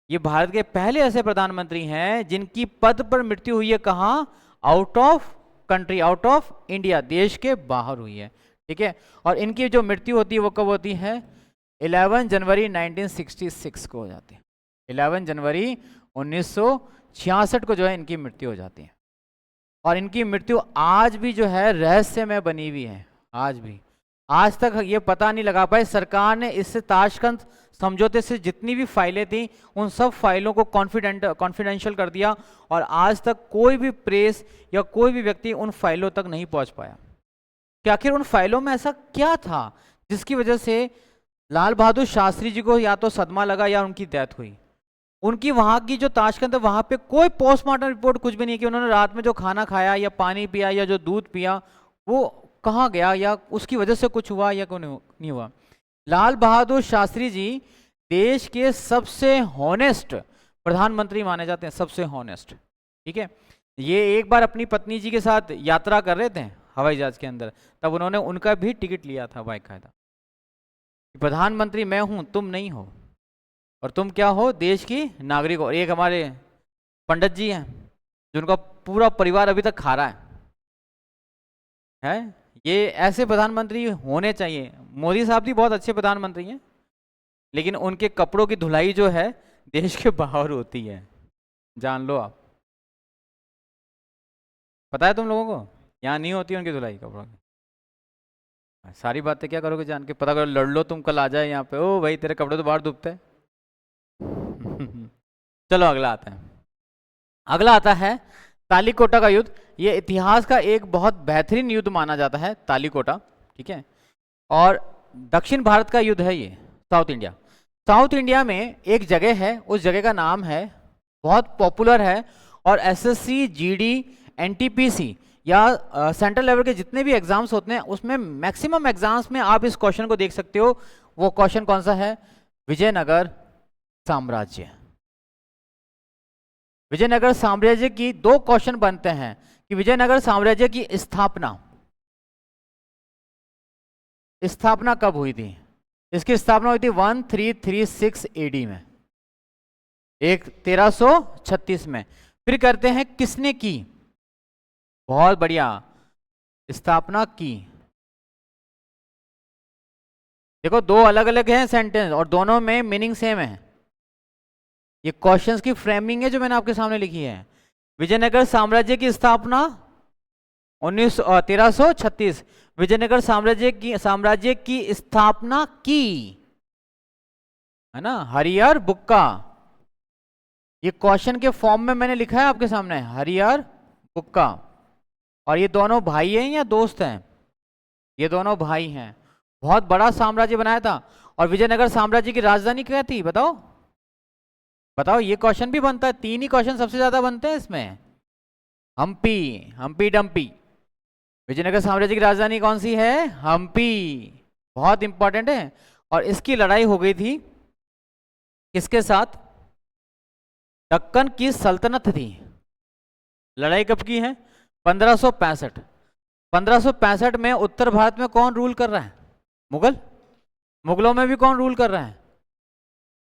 ये भारत के पहले ऐसे प्रधानमंत्री हैं जिनकी पद पर मृत्यु हुई है। कहां? Out of country, out of India, देश के बाहर हुई है। ठीक है, और इनकी जो मृत्यु होती है वो कब होती है? 11 जनवरी 1966 को हो जाती है। 11 जनवरी 1966 को जो है इनकी मृत्यु हो जाती है। और इनकी मृत्यु आज भी जो है रहस्यमय बनी हुई है। आज भी, आज तक ये पता नहीं लगा पाए। सरकार ने इससे ताशकंद समझौते से जितनी भी फाइलें थी उन सब फाइलों को कॉन्फिडेंशियल कर दिया, और आज तक कोई भी प्रेस या कोई भी व्यक्ति उन फाइलों तक नहीं पहुंच पाया कि आखिर उन फाइलों में ऐसा क्या था जिसकी वजह से लाल बहादुर शास्त्री जी को या तो सदमा लगा या उनकी डेथ हुई। उनकी वहां की जो ताशकंद है वहां पे कोई पोस्टमार्टम रिपोर्ट कुछ भी नहीं है कि उन्होंने रात में जो खाना खाया या पानी पिया या जो दूध पिया वो कहाँ गया या उसकी वजह से कुछ हुआ या क्यों नहीं हुआ। लाल बहादुर शास्त्री जी देश के सबसे हॉनेस्ट प्रधानमंत्री माने जाते हैं, सबसे हॉनेस्ट। ठीक है, ये एक बार अपनी पत्नी जी के साथ यात्रा कर रहे थे हवाई जहाज के अंदर, तब उन्होंने उनका भी टिकट लिया था बाकायदा। प्रधानमंत्री मैं हूं, तुम नहीं हो, और तुम क्या हो, देश की नागरिक हो। एक हमारे पंडित जी हैं जिनका पूरा परिवार अभी तक खा रहा है। ये ऐसे प्रधानमंत्री होने चाहिए। मोदी साहब भी बहुत अच्छे प्रधानमंत्री हैं, लेकिन उनके कपड़ों की धुलाई जो है देश के बाहर होती है, जान लो आप। पता है तुम लोगों को, यहाँ नहीं होती उनकी धुलाई कपड़ों की। सारी बातें क्या करोगे जान के, पता करो लड़ लो तुम, कल आ जाए यहाँ पे, ओ भाई तेरे कपड़े तो बाहर डूबते हैं। चलो अगला आता है। अगला आता है तालीकोटा का युद्ध। ये इतिहास का एक बहुत बेहतरीन युद्ध माना जाता है तालीकोटा। ठीक है, और दक्षिण भारत का युद्ध है ये, साउथ इंडिया। साउथ इंडिया में एक जगह है, उस जगह का नाम है, बहुत पॉपुलर है, और एसएससी, जीडी, एनटीपीसी या सेंट्रल लेवल के जितने भी एग्जाम्स होते हैं उसमें मैक्सिमम एग्जाम्स में आप इस क्वेश्चन को देख सकते हो। वो क्वेश्चन कौन सा है? विजयनगर साम्राज्य। विजयनगर साम्राज्य की दो क्वेश्चन बनते हैं कि विजयनगर साम्राज्य की स्थापना कब हुई थी। इसकी स्थापना हुई थी 1336 एडी में, 1336 में। फिर करते हैं किसने की, बहुत बढ़िया, स्थापना की। देखो दो अलग अलग हैं सेंटेंस और दोनों में मीनिंग सेम है। ये क्वेश्चंस की फ्रेमिंग है जो मैंने आपके सामने लिखी है। विजयनगर साम्राज्य की स्थापना 1336, विजयनगर साम्राज्य की स्थापना की, है ना, हरिहर बुक्का। ये क्वेश्चन के फॉर्म में मैंने लिखा है आपके सामने, हरिहर बुक्का। और ये दोनों भाई हैं या दोस्त हैं? ये दोनों भाई हैं। बहुत बड़ा साम्राज्य बनाया था। और विजयनगर साम्राज्य की राजधानी क्या थी बताओ? बताओ, ये क्वेश्चन भी बनता है, तीन ही क्वेश्चन सबसे ज्यादा बनते हैं इसमें। हम्पी, हम्पी डम्पी। विजयनगर साम्राज्य की राजधानी कौन सी है? हम्पी। बहुत इंपॉर्टेंट है। और इसकी लड़ाई हो गई थी किसके साथ? दक्कन की सल्तनत थी। लड़ाई कब की है? 1565। 1565 में उत्तर भारत में कौन रूल कर रहा है? मुगल। मुगलों में भी कौन रूल कर रहा है?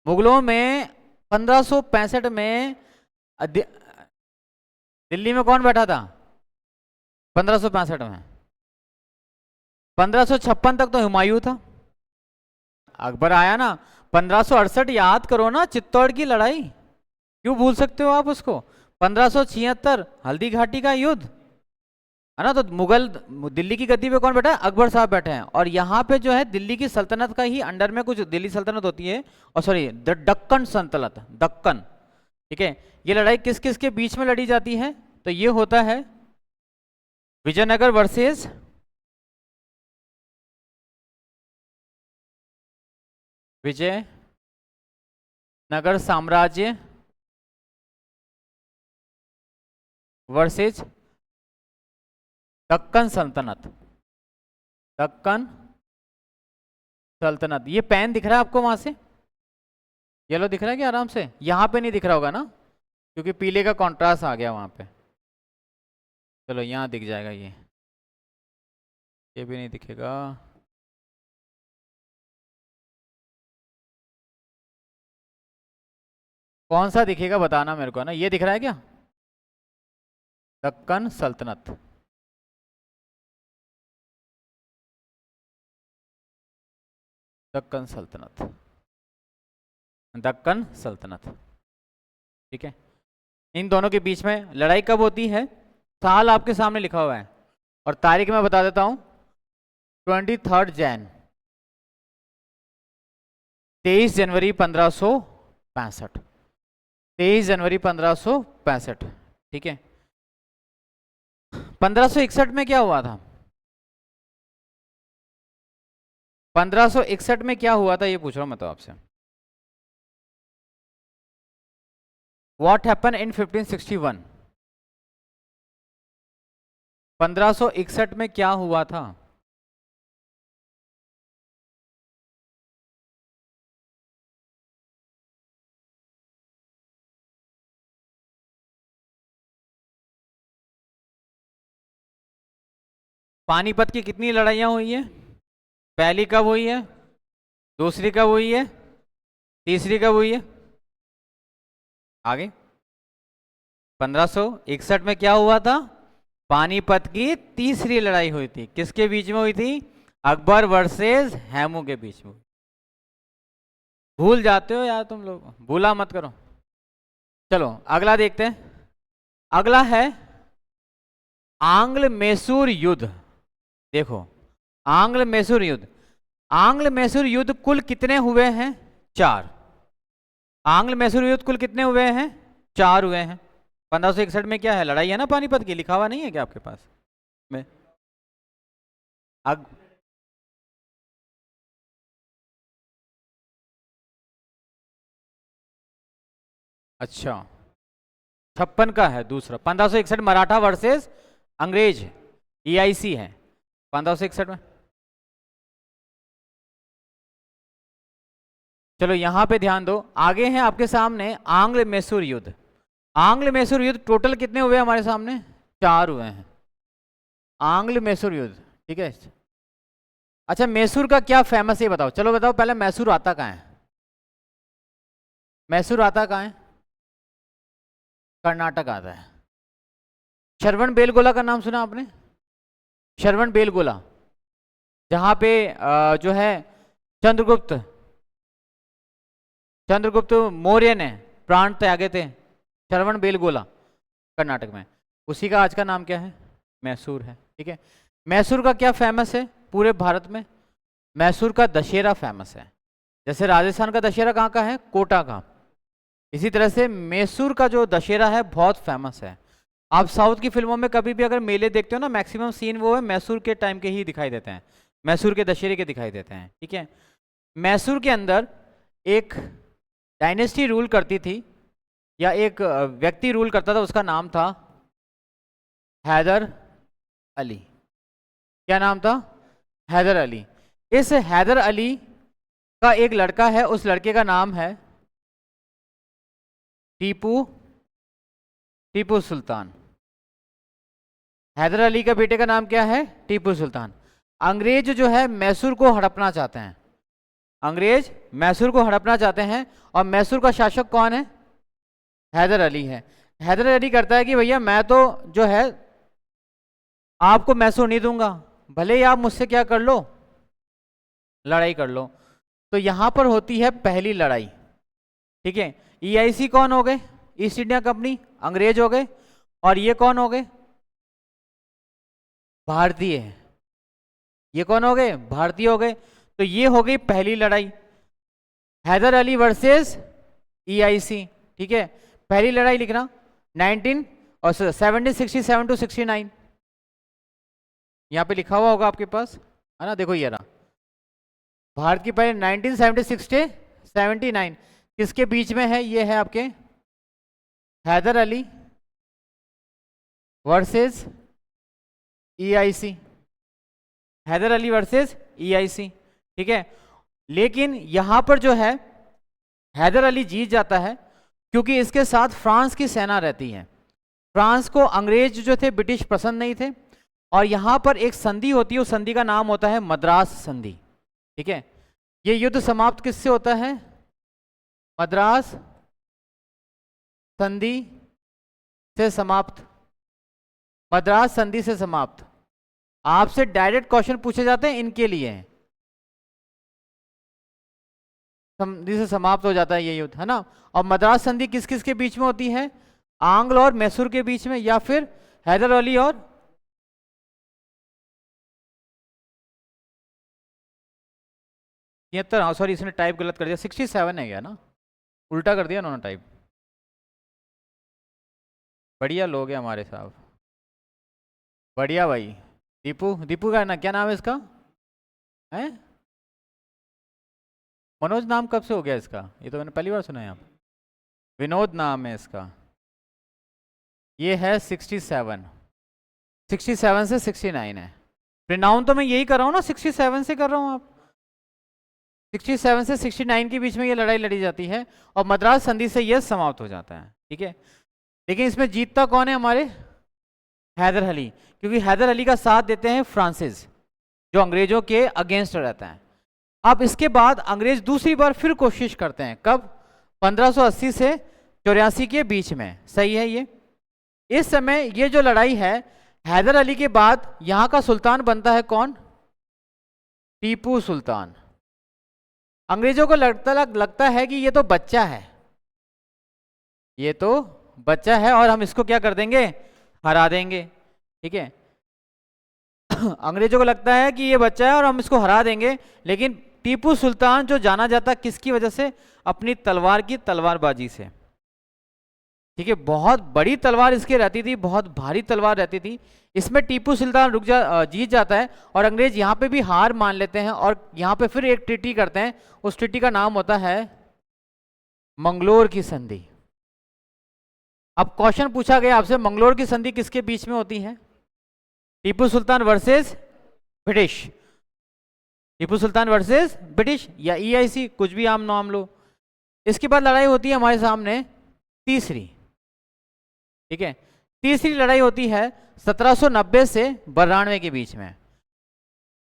मुगलों में 1565 में दिल्ली में कौन बैठा था? 1565 में 1556 तक तो हुमायूं था। अकबर आया ना 1568, याद करो ना, चित्तौड़ की लड़ाई, क्यों भूल सकते हो आप उसको? 1576 हल्दी घाटी का युद्ध, है ना। तो मुगल, दिल्ली की गद्दी पे कौन बैठा है? अकबर साहब बैठे हैं। और यहाँ पे जो है दिल्ली की सल्तनत का ही अंडर में कुछ दिल्ली सल्तनत होती है, और सॉरी दक्कन सल्तनत, दक्कन। ठीक है, ये लड़ाई किस किस के बीच में लड़ी जाती है? तो ये होता है विजयनगर वर्सेस विजयनगर साम्राज्य वर्सेस दक्कन सल्तनत। दक्कन सल्तनत। ये पेन दिख रहा है आपको वहां से? येलो दिख रहा है क्या आराम से? यहां पे नहीं दिख रहा होगा ना, क्योंकि पीले का कॉन्ट्रास्ट आ गया वहां पे। चलो यहां दिख जाएगा, ये भी नहीं दिखेगा। कौन सा दिखेगा बताना मेरे को ना, ये दिख रहा है क्या? दक्कन सल्तनत। दक्कन सल्तनत, दक्कन सल्तनत। ठीक है, इन दोनों के बीच में लड़ाई कब होती है? साल आपके सामने लिखा हुआ है, और तारीख मैं बता देता हूं, 23 जैन, 23 जनवरी 1565, 23 जनवरी 1565। ठीक है, 1561 में क्या हुआ था? 1561 में क्या हुआ था ये पूछ रहा हूं मैं तो आपसे। What happen in 1561? 1561 में क्या हुआ था? पानीपत की कितनी लड़ाइयाँ हुई है? पहली कब हुई है? दूसरी कब हुई है? तीसरी कब हुई है? आगे 1561 में क्या हुआ था? पानीपत की तीसरी लड़ाई हुई थी। किसके बीच में हुई थी? अकबर वर्सेस हैमू के बीच में। भूल जाते हो यार तुम लोग, भूला मत करो। चलो अगला देखते हैं। अगला है आंग्ल मैसूर युद्ध। देखो आंग्ल मैसूर युद्ध, आंग्ल मैसूर युद्ध कुल कितने हुए हैं? 4। आंग्ल मैसूर युद्ध कुल कितने हुए हैं? 4 हुए हैं। 1561 में क्या है? लड़ाई है ना पानीपत की, लिखा हुआ नहीं है क्या आपके पास में? अग अच्छा 56 का है दूसरा। 1561 मराठा वर्सेस अंग्रेज, EIC है 1561 में। चलो यहां पे ध्यान दो, आगे है आपके सामने आंग्ल मैसूर युद्ध। आंग्ल मैसूर युद्ध टोटल कितने हुए हमारे सामने? 4 हुए हैं आंग्ल मैसूर युद्ध, ठीक है। अच्छा मैसूर का क्या फेमस है बताओ, चलो बताओ पहले मैसूर आता कहाँ है? मैसूर आता कहाँ है? कर्नाटक आता है। श्रवण बेलगोला का नाम सुना आपने? श्रवण बेलगोला, जहां पे जो है चंद्रगुप्त चंद्रगुप्त मौर्य ने प्राण त्यागे थे, श्रवण बेलगोला कर्नाटक में, उसी का आज का नाम क्या है? मैसूर है, ठीक है। मैसूर का क्या फेमस है पूरे भारत में? मैसूर का दशहरा फेमस है। जैसे राजस्थान का दशहरा कहाँ का है? कोटा का। इसी तरह से मैसूर का जो दशहरा है बहुत फेमस है। आप साउथ की फिल्मों में कभी भी अगर मेले देखते हो ना, मैक्सिमम सीन वो है मैसूर के टाइम के ही दिखाई देते हैं, मैसूर के दशहरे के दिखाई देते हैं, ठीक है। मैसूर के अंदर एक डायनेस्टी रूल करती थी, या एक व्यक्ति रूल करता था, उसका नाम था हैदर अली। क्या नाम था? हैदर अली। इस हैदर अली का एक लड़का है, उस लड़के का नाम है टीपू टीपू सुल्तान। हैदर अली का बेटे का नाम क्या है? टीपू सुल्तान। अंग्रेज जो है मैसूर को हड़पना चाहते हैं, अंग्रेज मैसूर को हड़पना चाहते हैं, और मैसूर का शासक कौन है? हैदर अली है। हैदर अली करता है कि भैया मैं तो जो है आपको मैसूर नहीं दूंगा, भले ही आप मुझसे क्या कर लो, लड़ाई कर लो। तो यहां पर होती है पहली लड़ाई, ठीक है। EIC कौन हो गए? ईस्ट इंडिया कंपनी, अंग्रेज हो गए, और ये कौन हो गए? भारतीय। ये कौन हो गए? भारतीय हो गए। तो ये हो गई पहली लड़ाई, हैदर अली वर्सेस EIC, ठीक है। पहली लड़ाई लिखना 19 और 1767 टू 69, यहाँ पे लिखा हुआ होगा आपके पास, है ना? देखो ये रहा भारत की पहले 1976 से 79, किसके बीच में है? ये है आपके Haidar Ali versus EIC, Haidar Ali versus EIC, ठीक है। लेकिन यहां पर जो है हैदर अली जीत जाता है, क्योंकि इसके साथ फ्रांस की सेना रहती है। फ्रांस को अंग्रेज जो थे ब्रिटिश पसंद नहीं थे, और यहां पर एक संधि होती है, उस संधि का नाम होता है मद्रास संधि, ठीक है। ये युद्ध समाप्त किससे होता है? मद्रास संधि से समाप्त, मद्रास संधि से समाप्त। आपसे डायरेक्ट क्वेश्चन पूछे जाते हैं इनके लिए, संधि से समाप्त हो जाता है ये युद्ध, है ना। और मद्रास संधि किस किस के बीच में होती है? आंग्ल और मैसूर के बीच में, या फिर हैदर अली और 73, सॉरी इसने टाइप गलत कर दिया, 67 है क्या ना, उल्टा कर दिया उन्होंने टाइप। बढ़िया लोग हैं हमारे साहब, बढ़िया भाई। दीपू, दीपू का ना क्या नाम है इसका? है मनोज नाम कब से हो गया इसका? ये तो मैंने पहली बार सुना है यहाँ। विनोद नाम है इसका। ये है 67, 67 से 69 है। प्रोनाउन तो मैं यही कर रहा हूँ ना, 67 से कर रहा हूँ आप। 67 से 69 के बीच में ये लड़ाई लड़ी जाती है और मद्रास संधि से ये समाप्त हो जाता है। ठीक है, लेकिन इसमें जीतता कौन है? हमारे हैदर अली, क्योंकि हैदर अली का साथ देते हैं फ्रांसिस, जो अंग्रेजों के अगेंस्ट रहता है। अब इसके बाद अंग्रेज दूसरी बार फिर कोशिश करते हैं, कब? 1580 से 84 के बीच में। सही है ये। इस समय ये जो लड़ाई है, हैदर अली के बाद यहां का सुल्तान बनता है कौन? टीपू सुल्तान। अंग्रेजों को लगता है कि ये तो बच्चा है, ये तो बच्चा है और हम इसको क्या कर देंगे? हरा देंगे। ठीक है, अंग्रेजों को लगता है कि ये बच्चा है और हम इसको हरा देंगे। लेकिन टीपू सुल्तान जो जाना जाता किसकी वजह से? अपनी तलवार की तलवारबाजी से। ठीक है, बहुत बड़ी तलवार इसकी रहती थी, बहुत भारी तलवार रहती थी। इसमें टीपू सुल्तान जीत जाता है और अंग्रेज यहाँ पे भी हार मान लेते हैं और यहाँ पे फिर एक ट्रीटी करते हैं। उस ट्रीटी का नाम होता है मंगलोर की संधि। अब क्वेश्चन पूछा गया आपसे, मंगलोर की संधि किसके बीच में होती है? Tipu Sultan versus British, Tipu Sultan versus British या EIC, कुछ भी आम नाम लो। इसके बाद लड़ाई होती है हमारे सामने तीसरी। ठीक है, तीसरी लड़ाई होती है 1790 से 92 के बीच में।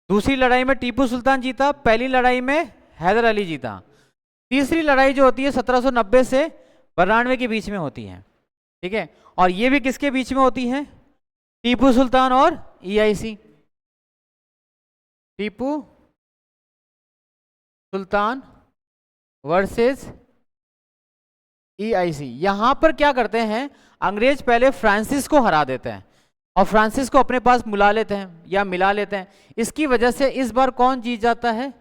दूसरी लड़ाई में टीपू सुल्तान जीता, पहली लड़ाई में हैदर अली जीता। तीसरी लड़ाई जो होती है 1790 से 92 के बीच में होती है। ठीक है, और ये भी किसके बीच में होती है? टीपू सुल्तान और EIC। Tipu Sultan versus EIC। यहां पर क्या करते हैं, अंग्रेज पहले फ्रांसिस को हरा देते हैं और फ्रांसिस को अपने पास बुला लेते हैं या मिला लेते हैं। इसकी वजह से इस बार कौन जीत जाता है?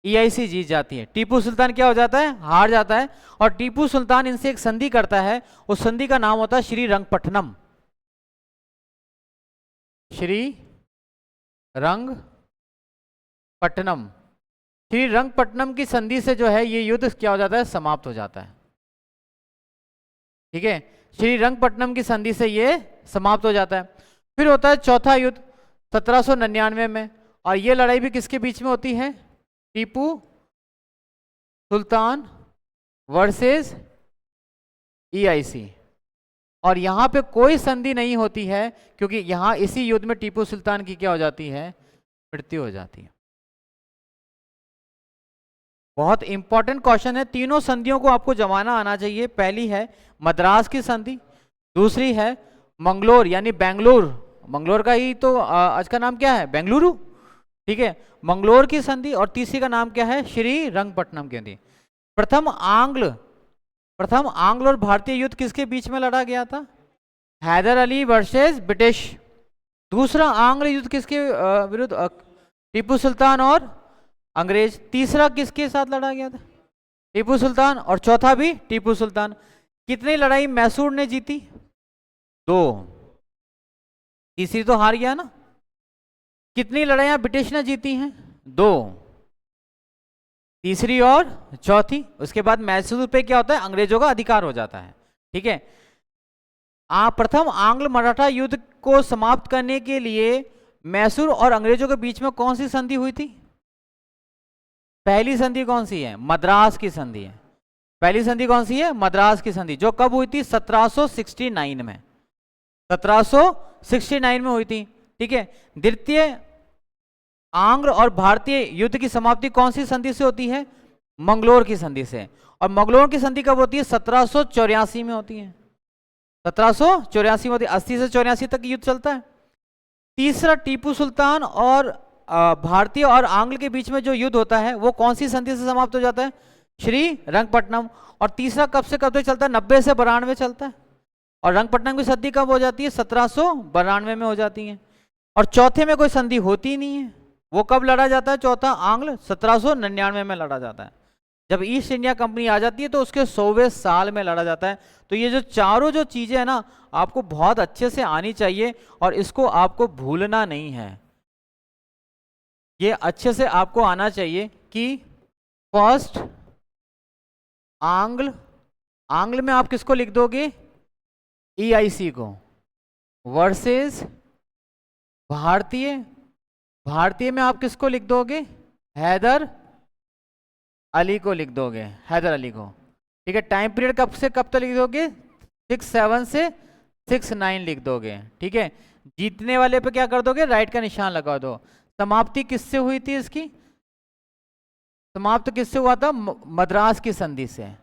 EIC जीत जाती है। टीपू सुल्तान क्या हो जाता है? हार जाता है। और टीपू सुल्तान इनसे एक संधि करता है, उस संधि का नाम होता है श्रीरंगपट्टनम। श्री रंगपट्टनम। श्रीरंगपट्टनम की संधि से जो है ये युद्ध क्या हो जाता है? समाप्त हो जाता है। ठीक है, श्रीरंगपट्टनम की संधि से ये समाप्त हो जाता है। फिर होता है चौथा युद्ध 1799 में, और ये लड़ाई भी किसके बीच में होती है? Tipu Sultan versus EIC। और यहां पे कोई संधि नहीं होती है, क्योंकि यहां इसी युद्ध में टीपू सुल्तान की क्या हो जाती है? मृत्यु हो जाती है। बहुत इंपॉर्टेंट क्वेश्चन है, तीनों संधियों को आपको जमाना आना चाहिए। पहली है मद्रास की संधि, दूसरी है मंगलोर यानी बेंगलुरु, मंगलोर का ही तो आज का नाम क्या है? बेंगलुरु। ठीक है, मंगलोर की संधि, और तीसरी का नाम क्या है? श्री रंगपट्टनम की संधि। प्रथम आंग्ल और भारतीय युद्ध किसके बीच में लड़ा गया था? Haidar Ali versus British. दूसरा आंग्ल युद्ध किसके विरुद्ध? टीपू सुल्तान और अंग्रेज। तीसरा किसके साथ लड़ा गया था? टीपू सुल्तान। और चौथा भी टीपू सुल्तान। कितनी लड़ाई मैसूर ने जीती? 2। तीसरी तो हार गया ना। कितनी लड़ाइयां ब्रिटिश ने जीती हैं? 2। तीसरी और चौथी। उसके बाद मैसूर पे क्या होता है? अंग्रेजों का अधिकार हो जाता है। ठीक है, प्रथम आंग्ल मराठा युद्ध को समाप्त करने के लिए मैसूर और अंग्रेजों के बीच में कौन सी संधि हुई थी? पहली संधि कौन सी है? मद्रास की संधि है। पहली संधि कौन सी है? मद्रास की संधि, जो कब हुई थी? 1769 में। 1769 में हुई थी। ठीक है, द्वितीय आंग्ल और भारतीय युद्ध की समाप्ति कौन सी संधि से होती है? मंगलोर की संधि से। और मंगलोर की संधि कब होती है? 1784 में होती है। 1784 में होती है। 80 से 84 तक युद्ध चलता है। तीसरा टीपू सुल्तान और भारतीय और आंग्ल के बीच में जो युद्ध होता है वो कौन सी संधि से समाप्त हो जाता है? श्री रंगपट्टनम। और तीसरा कब से कब तक चलता है? 90 से 92 चलता है। और रंगपट्टनम की संधि कब हो जाती है? 1792 में हो जाती है। और चौथे में कोई संधि होती ही नहीं है। वो कब लड़ा जाता है? चौथा आंग्ल 1799 में लड़ा जाता है। जब ईस्ट इंडिया कंपनी आ जाती है तो उसके 100वें साल में लड़ा जाता है। तो ये जो चारों जो चीजें है ना, आपको बहुत अच्छे से आनी चाहिए और इसको आपको भूलना नहीं है। ये अच्छे से आपको आना चाहिए कि फर्स्ट आंग्ल आंग्ल में आप किसको लिख दोगे? EIC को, वर्सेस भारतीय, भारतीय में आप किसको लिख दोगे? हैदर अली को लिख दोगे, हैदर अली को। ठीक है, टाइम पीरियड कब से कब तक लिख दोगे? 67 से 69 लिख दोगे। ठीक है, जीतने वाले पे क्या कर दोगे? राइट का निशान लगा दो। समाप्ति किससे हुई थी इसकी? समाप्त किससे हुआ था? मद्रास की संधि से, है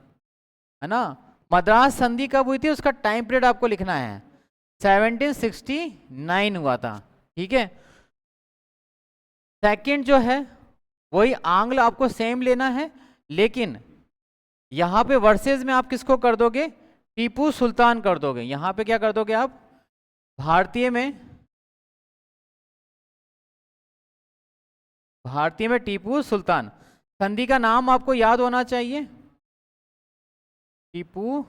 ना। मद्रास संधि कब हुई थी? उसका टाइम पीरियड आपको लिखना है, 1769 हुआ था। ठीक है, सेकंड जो है वही आंग्ल आपको सेम लेना है, लेकिन यहां पे वर्सेस में आप किसको कर दोगे? टीपू सुल्तान कर दोगे। यहां पे क्या कर दोगे आप? भारतीय में टीपू सुल्तान। संधि का नाम आपको याद होना चाहिए, टीपू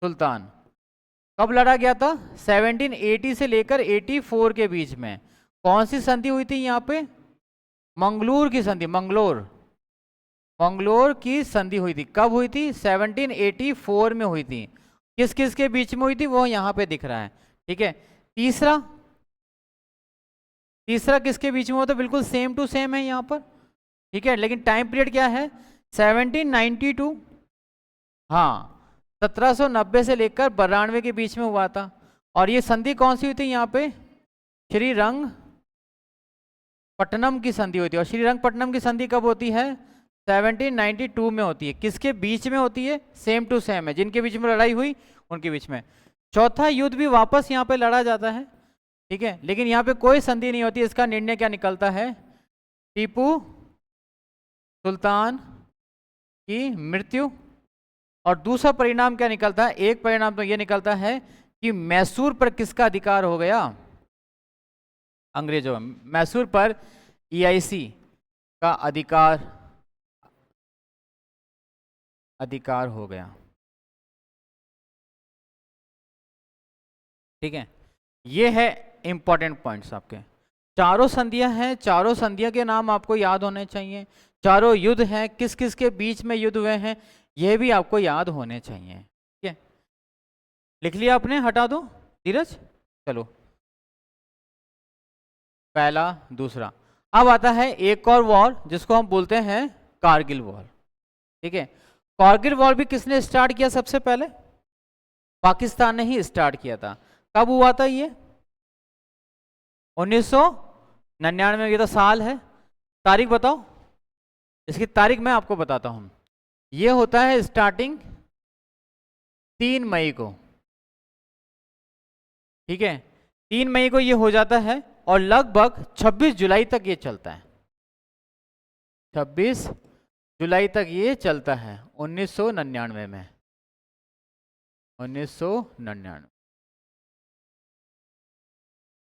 सुल्तान। कब लड़ा गया था? 1780 से लेकर 84 के बीच में। कौन सी संधि हुई थी यहाँ पे? मंगलोर की संधि, मंगलोर की संधि हुई थी। कब हुई थी? 1784 में हुई थी। किस किस के बीच में हुई थी वो यहाँ पे दिख रहा है। ठीक है, तीसरा किसके बीच में हुआ था? बिल्कुल सेम टू सेम है यहाँ पर। ठीक है, लेकिन टाइम पीरियड क्या है? 1792, हाँ 1790 से लेकर 92 के बीच में हुआ था। और ये संधि कौन सी हुई थी यहाँ पे? श्रीरंगपट्टनम की संधि हुई थी। और श्रीरंगपट्टनम की संधि कब होती है? 1792 में होती है। किसके बीच में होती है? सेम टू सेम है, जिनके बीच में लड़ाई हुई उनके बीच में। चौथा युद्ध भी वापस यहाँ पे लड़ा जाता है। ठीक है, लेकिन यहाँ पे कोई संधि नहीं होती। इसका निर्णय क्या निकलता है? टीपू सुल्तान की मृत्यु। और दूसरा परिणाम क्या निकलता है? एक परिणाम तो ये निकलता है कि मैसूर पर किसका अधिकार हो गया? अंग्रेजों। मैसूर पर EIC का अधिकार हो गया। ठीक है, ये है इंपॉर्टेंट पॉइंट्स आपके। चारों संधियां हैं, चारों संधियों के नाम आपको याद होने चाहिए। चारों युद्ध हैं, किस किस के बीच में युद्ध हुए हैं ये भी आपको याद होने चाहिए। ठीक है, लिख लिया आपने? हटा दो धीरज। चलो, पहला, दूसरा। अब आता है एक और वॉर जिसको हम बोलते हैं कारगिल वॉर। ठीक है, कारगिल वॉर भी किसने स्टार्ट किया? सबसे पहले पाकिस्तान ने ही स्टार्ट किया था। कब हुआ था ये? 1999 में। ये तो साल है, तारीख बताओ। इसकी तारीख मैं आपको बताता हूं। ये होता है स्टार्टिंग 3 मई को। ठीक है, 3 मई को ये हो जाता है और लगभग 26 जुलाई तक ये चलता है। 26 जुलाई तक ये चलता है 1999 में। 1999।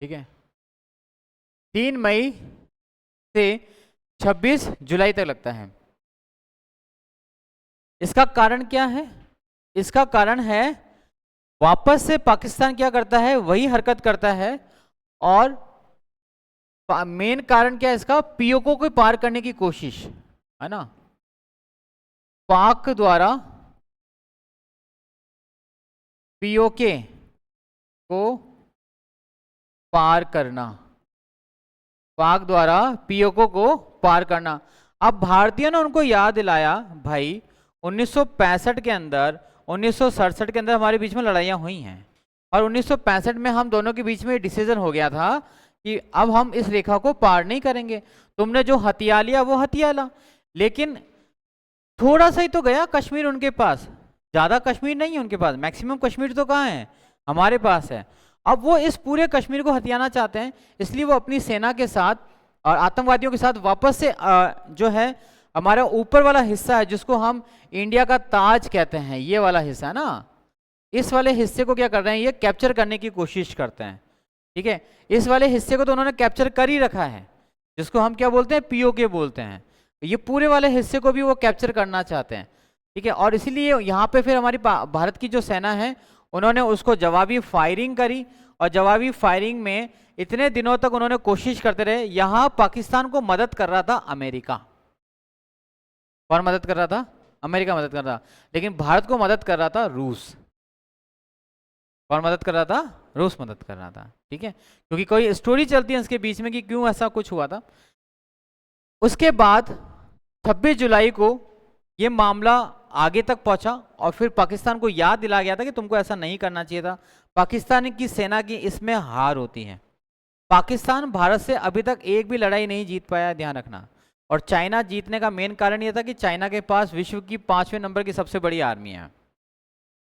ठीक है, 3 मई से 26 जुलाई तक लगता है। इसका कारण क्या है? इसका कारण है वापस से पाकिस्तान क्या करता है? वही हरकत करता है। और मेन कारण क्या है इसका? पीओके को पार करने की कोशिश, है ना। पाक द्वारा पीओके को पार करना, पाक द्वारा पीओके को पार करना। अब भारतीयों ने उनको याद दिलाया, भाई 1965 के अंदर, 1967 के अंदर हमारे बीच में लड़ाइयाँ हुई हैं और 1965 में हम दोनों के बीच में डिसीजन हो गया था कि अब हम इस रेखा को पार नहीं करेंगे। तुमने जो हथिया लिया वो हथिया ला, लेकिन थोड़ा सा ही तो गया कश्मीर उनके पास, ज़्यादा कश्मीर नहीं है उनके पास। मैक्सिमम कश्मीर तो कहाँ है? हमारे पास है। अब वो इस पूरे कश्मीर को हथियाना चाहते हैं, इसलिए वो अपनी सेना के साथ और आतंकवादियों के साथ वापस से जो है हमारा ऊपर वाला हिस्सा है जिसको हम इंडिया का ताज कहते हैं, ये वाला हिस्सा है ना, इस वाले हिस्से को क्या कर रहे हैं? ये कैप्चर करने की कोशिश करते हैं। ठीक है, इस वाले हिस्से को तो उन्होंने कैप्चर कर ही रखा है, जिसको हम क्या बोलते हैं? पीओके बोलते हैं। ये पूरे वाले हिस्से को भी वो कैप्चर करना चाहते हैं। ठीक है, और इसीलिए यहाँ पे फिर हमारी भारत की जो सेना है उन्होंने उसको जवाबी फायरिंग करी। और जवाबी फायरिंग में इतने दिनों तक उन्होंने कोशिश करते रहे। यहाँ पाकिस्तान को मदद कर रहा था अमेरिका। कौन मदद कर रहा था? अमेरिका मदद कर रहा, लेकिन भारत को मदद कर रहा था रूस। कौन मदद कर रहा था? रूस मदद कर रहा था, ठीक है, क्योंकि कोई स्टोरी चलती है इसके बीच में कि क्यों ऐसा कुछ हुआ था। उसके बाद 26 जुलाई को ये मामला आगे तक पहुंचा और फिर पाकिस्तान को याद दिलाया गया था कि तुमको ऐसा नहीं करना चाहिए था। पाकिस्तान की सेना की इसमें हार होती है। पाकिस्तान भारत से अभी तक एक भी लड़ाई नहीं जीत पाया, ध्यान रखना। और चाइना जीतने का मेन कारण यह था कि चाइना के पास विश्व की 5वें नंबर की सबसे बड़ी आर्मी है।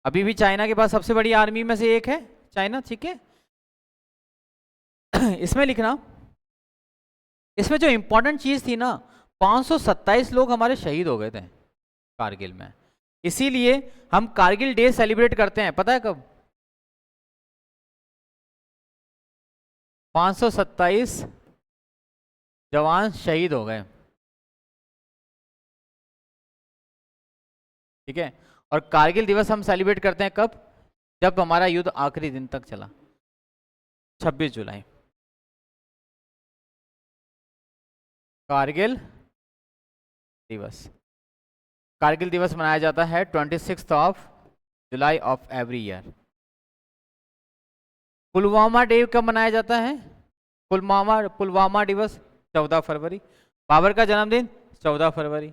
अभी भी चाइना के पास सबसे बड़ी आर्मी में से एक है चाइना, ठीक है। इसमें लिखना, इसमें जो इंपॉर्टेंट चीज थी ना, 527 लोग हमारे शहीद हो गए थे कारगिल में। इसीलिए हम कारगिल डे सेलिब्रेट करते हैं, पता है कब? 527 जवान शहीद हो गए, ठीक है। और कारगिल दिवस हम सेलिब्रेट करते हैं कब? जब हमारा युद्ध आखिरी दिन तक चला, 26 जुलाई। कारगिल दिवस, कारगिल दिवस मनाया जाता है 26 July of every year. Pulwama day कब मनाया जाता है? पुलवामा दिवस 14 फरवरी। बाबर का जन्मदिन 14 फरवरी,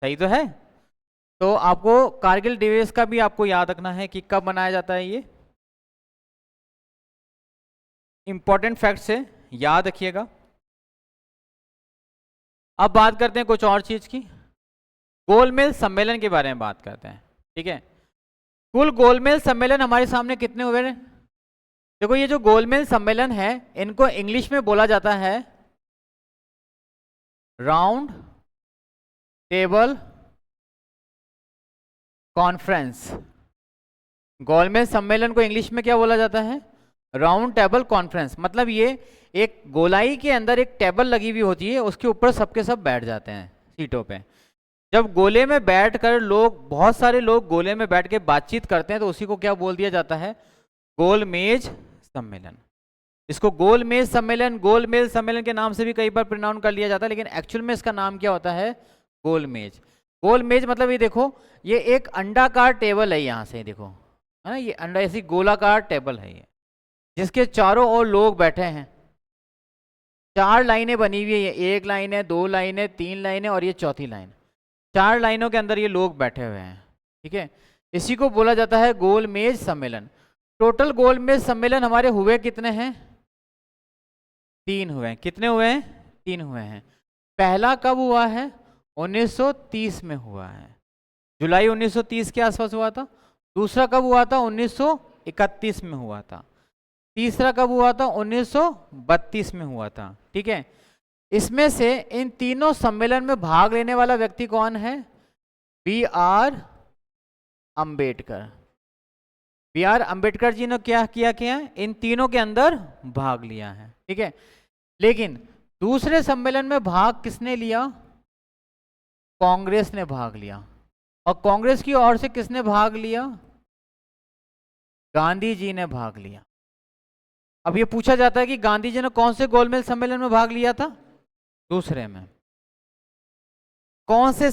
सही तो है। तो आपको कारगिल दिवस का भी आपको याद रखना है कि कब मनाया जाता है। ये इंपॉर्टेंट फैक्ट्स है, याद रखिएगा। अब बात करते हैं कुछ और चीज की, गोलमेज सम्मेलन के बारे में बात करते हैं, ठीक है। कुल गोलमेज सम्मेलन हमारे सामने कितने हुए हैं? देखो ये जो गोलमेज सम्मेलन है, इनको इंग्लिश में बोला जाता है राउंड टेबल कॉन्फ्रेंस। गोलमेज सम्मेलन को इंग्लिश में क्या बोला जाता है? Round table conference. मतलब ये एक गोलाई के अंदर एक टेबल लगी हुई होती है, उसके ऊपर सबके सब बैठ जाते हैं सीटों पे। जब गोले में बैठकर लोग, बहुत सारे लोग गोले में बैठ के बातचीत करते हैं, तो उसी को क्या बोल दिया जाता है? गोलमेज सम्मेलन। इसको गोलमेज सम्मेलन, गोलमेज सम्मेलन के नाम से भी कई बार प्रोनाउन कर लिया जाता है, लेकिन एक्चुअल में इसका नाम क्या होता है? गोलमेज। गोलमेज मतलब ये देखो, ये एक अंडाकार टेबल है, यहाँ से देखो, है ना, ये अंडा ऐसी गोलाकार टेबल है ये, जिसके चारों ओर लोग बैठे हैं। 4 लाइनें बनी हुई है, 1 लाइन है, 2 लाइन है, 3 लाइन है और ये चौथी लाइन। 4 लाइनों के अंदर ये लोग बैठे हुए हैं, ठीक है। इसी को बोला जाता है गोलमेज सम्मेलन। टोटल गोलमेज सम्मेलन हमारे हुए कितने हैं? 3 हुए हैं। कितने हुए हैं? 3 हुए हैं। पहला कब हुआ है? 1930 में हुआ है, जुलाई 1930 के आसपास हुआ था। दूसरा कब हुआ था? 1931 में हुआ था। तीसरा कब हुआ था? 1932 में हुआ था, ठीक है। इसमें से इन तीनों सम्मेलन में भाग लेने वाला व्यक्ति कौन है? B.R. अंबेडकर। B.R. अंबेडकर जी ने क्या किया? इन तीनों के अंदर भाग लिया है, ठीक है। लेकिन दूसरे सम्मेलन में भाग किसने लिया? कांग्रेस ने भाग लिया। और कांग्रेस की ओर से किसने भाग लिया? गांधी जी ने भाग लिया। अब ये पूछा जाता है कि गांधी जी ने कौन से गोलमेज सम्मेलन में भाग लिया था? दूसरे में। कौन से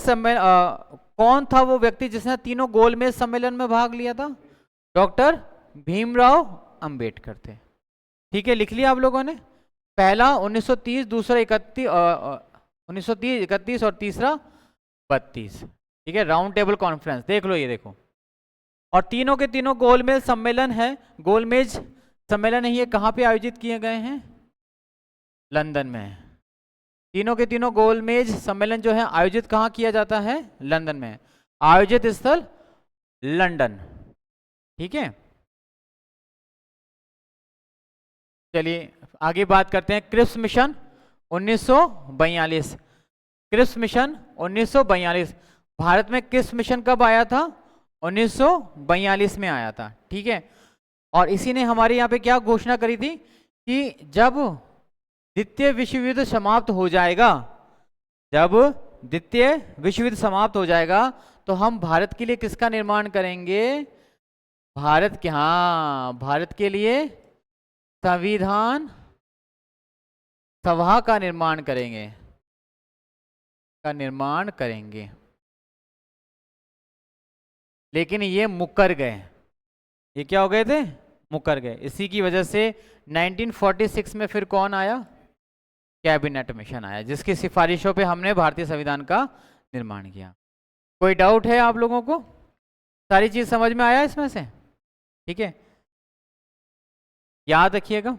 कौन था वो व्यक्ति जिसने तीनों गोलमेज सम्मेलन में भाग लिया था? डॉक्टर भीमराव अंबेडकर थे, ठीक है। लिख लिया आप लोगों ने? पहला 1930, दूसरा 1930 31 और तीसरा 32, ठीक है। राउंड टेबल कॉन्फ्रेंस देख लो, ये देखो। और तीनों के तीनों गोलमेज सम्मेलन है। गोलमेज सम्मेलन है, ये कहाँ पे आयोजित किए गए हैं? लंदन में। तीनों के तीनों गोलमेज सम्मेलन जो है आयोजित कहाँ किया जाता है? लंदन में। आयोजित स्थल लंदन, ठीक है। चलिए आगे बात करते हैं। Cripps mission 1942। Cripps mission 1942। Bharat में क्रिप्स मिशन कब आया था? 1942 में आया था, ठीक है। और इसी ने हमारे यहाँ पे क्या घोषणा करी थी कि जब द्वितीय विश्व युद्ध समाप्त हो जाएगा, जब द्वितीय विश्व युद्ध समाप्त हो जाएगा तो हम भारत के लिए किसका निर्माण करेंगे? भारत के, हाँ, भारत के लिए संविधान सभा का निर्माण करेंगे, लेकिन ये मुकर गए। ये क्या हो गए थे? मुकर गए। इसी की वजह से 1946 में फिर कौन आया? कैबिनेट मिशन आया, जिसकी सिफारिशों पे हमने भारतीय संविधान का निर्माण किया। कोई डाउट है आप लोगों को? सारी चीज समझ में आया इसमें से? ठीक है, याद रखिएगा।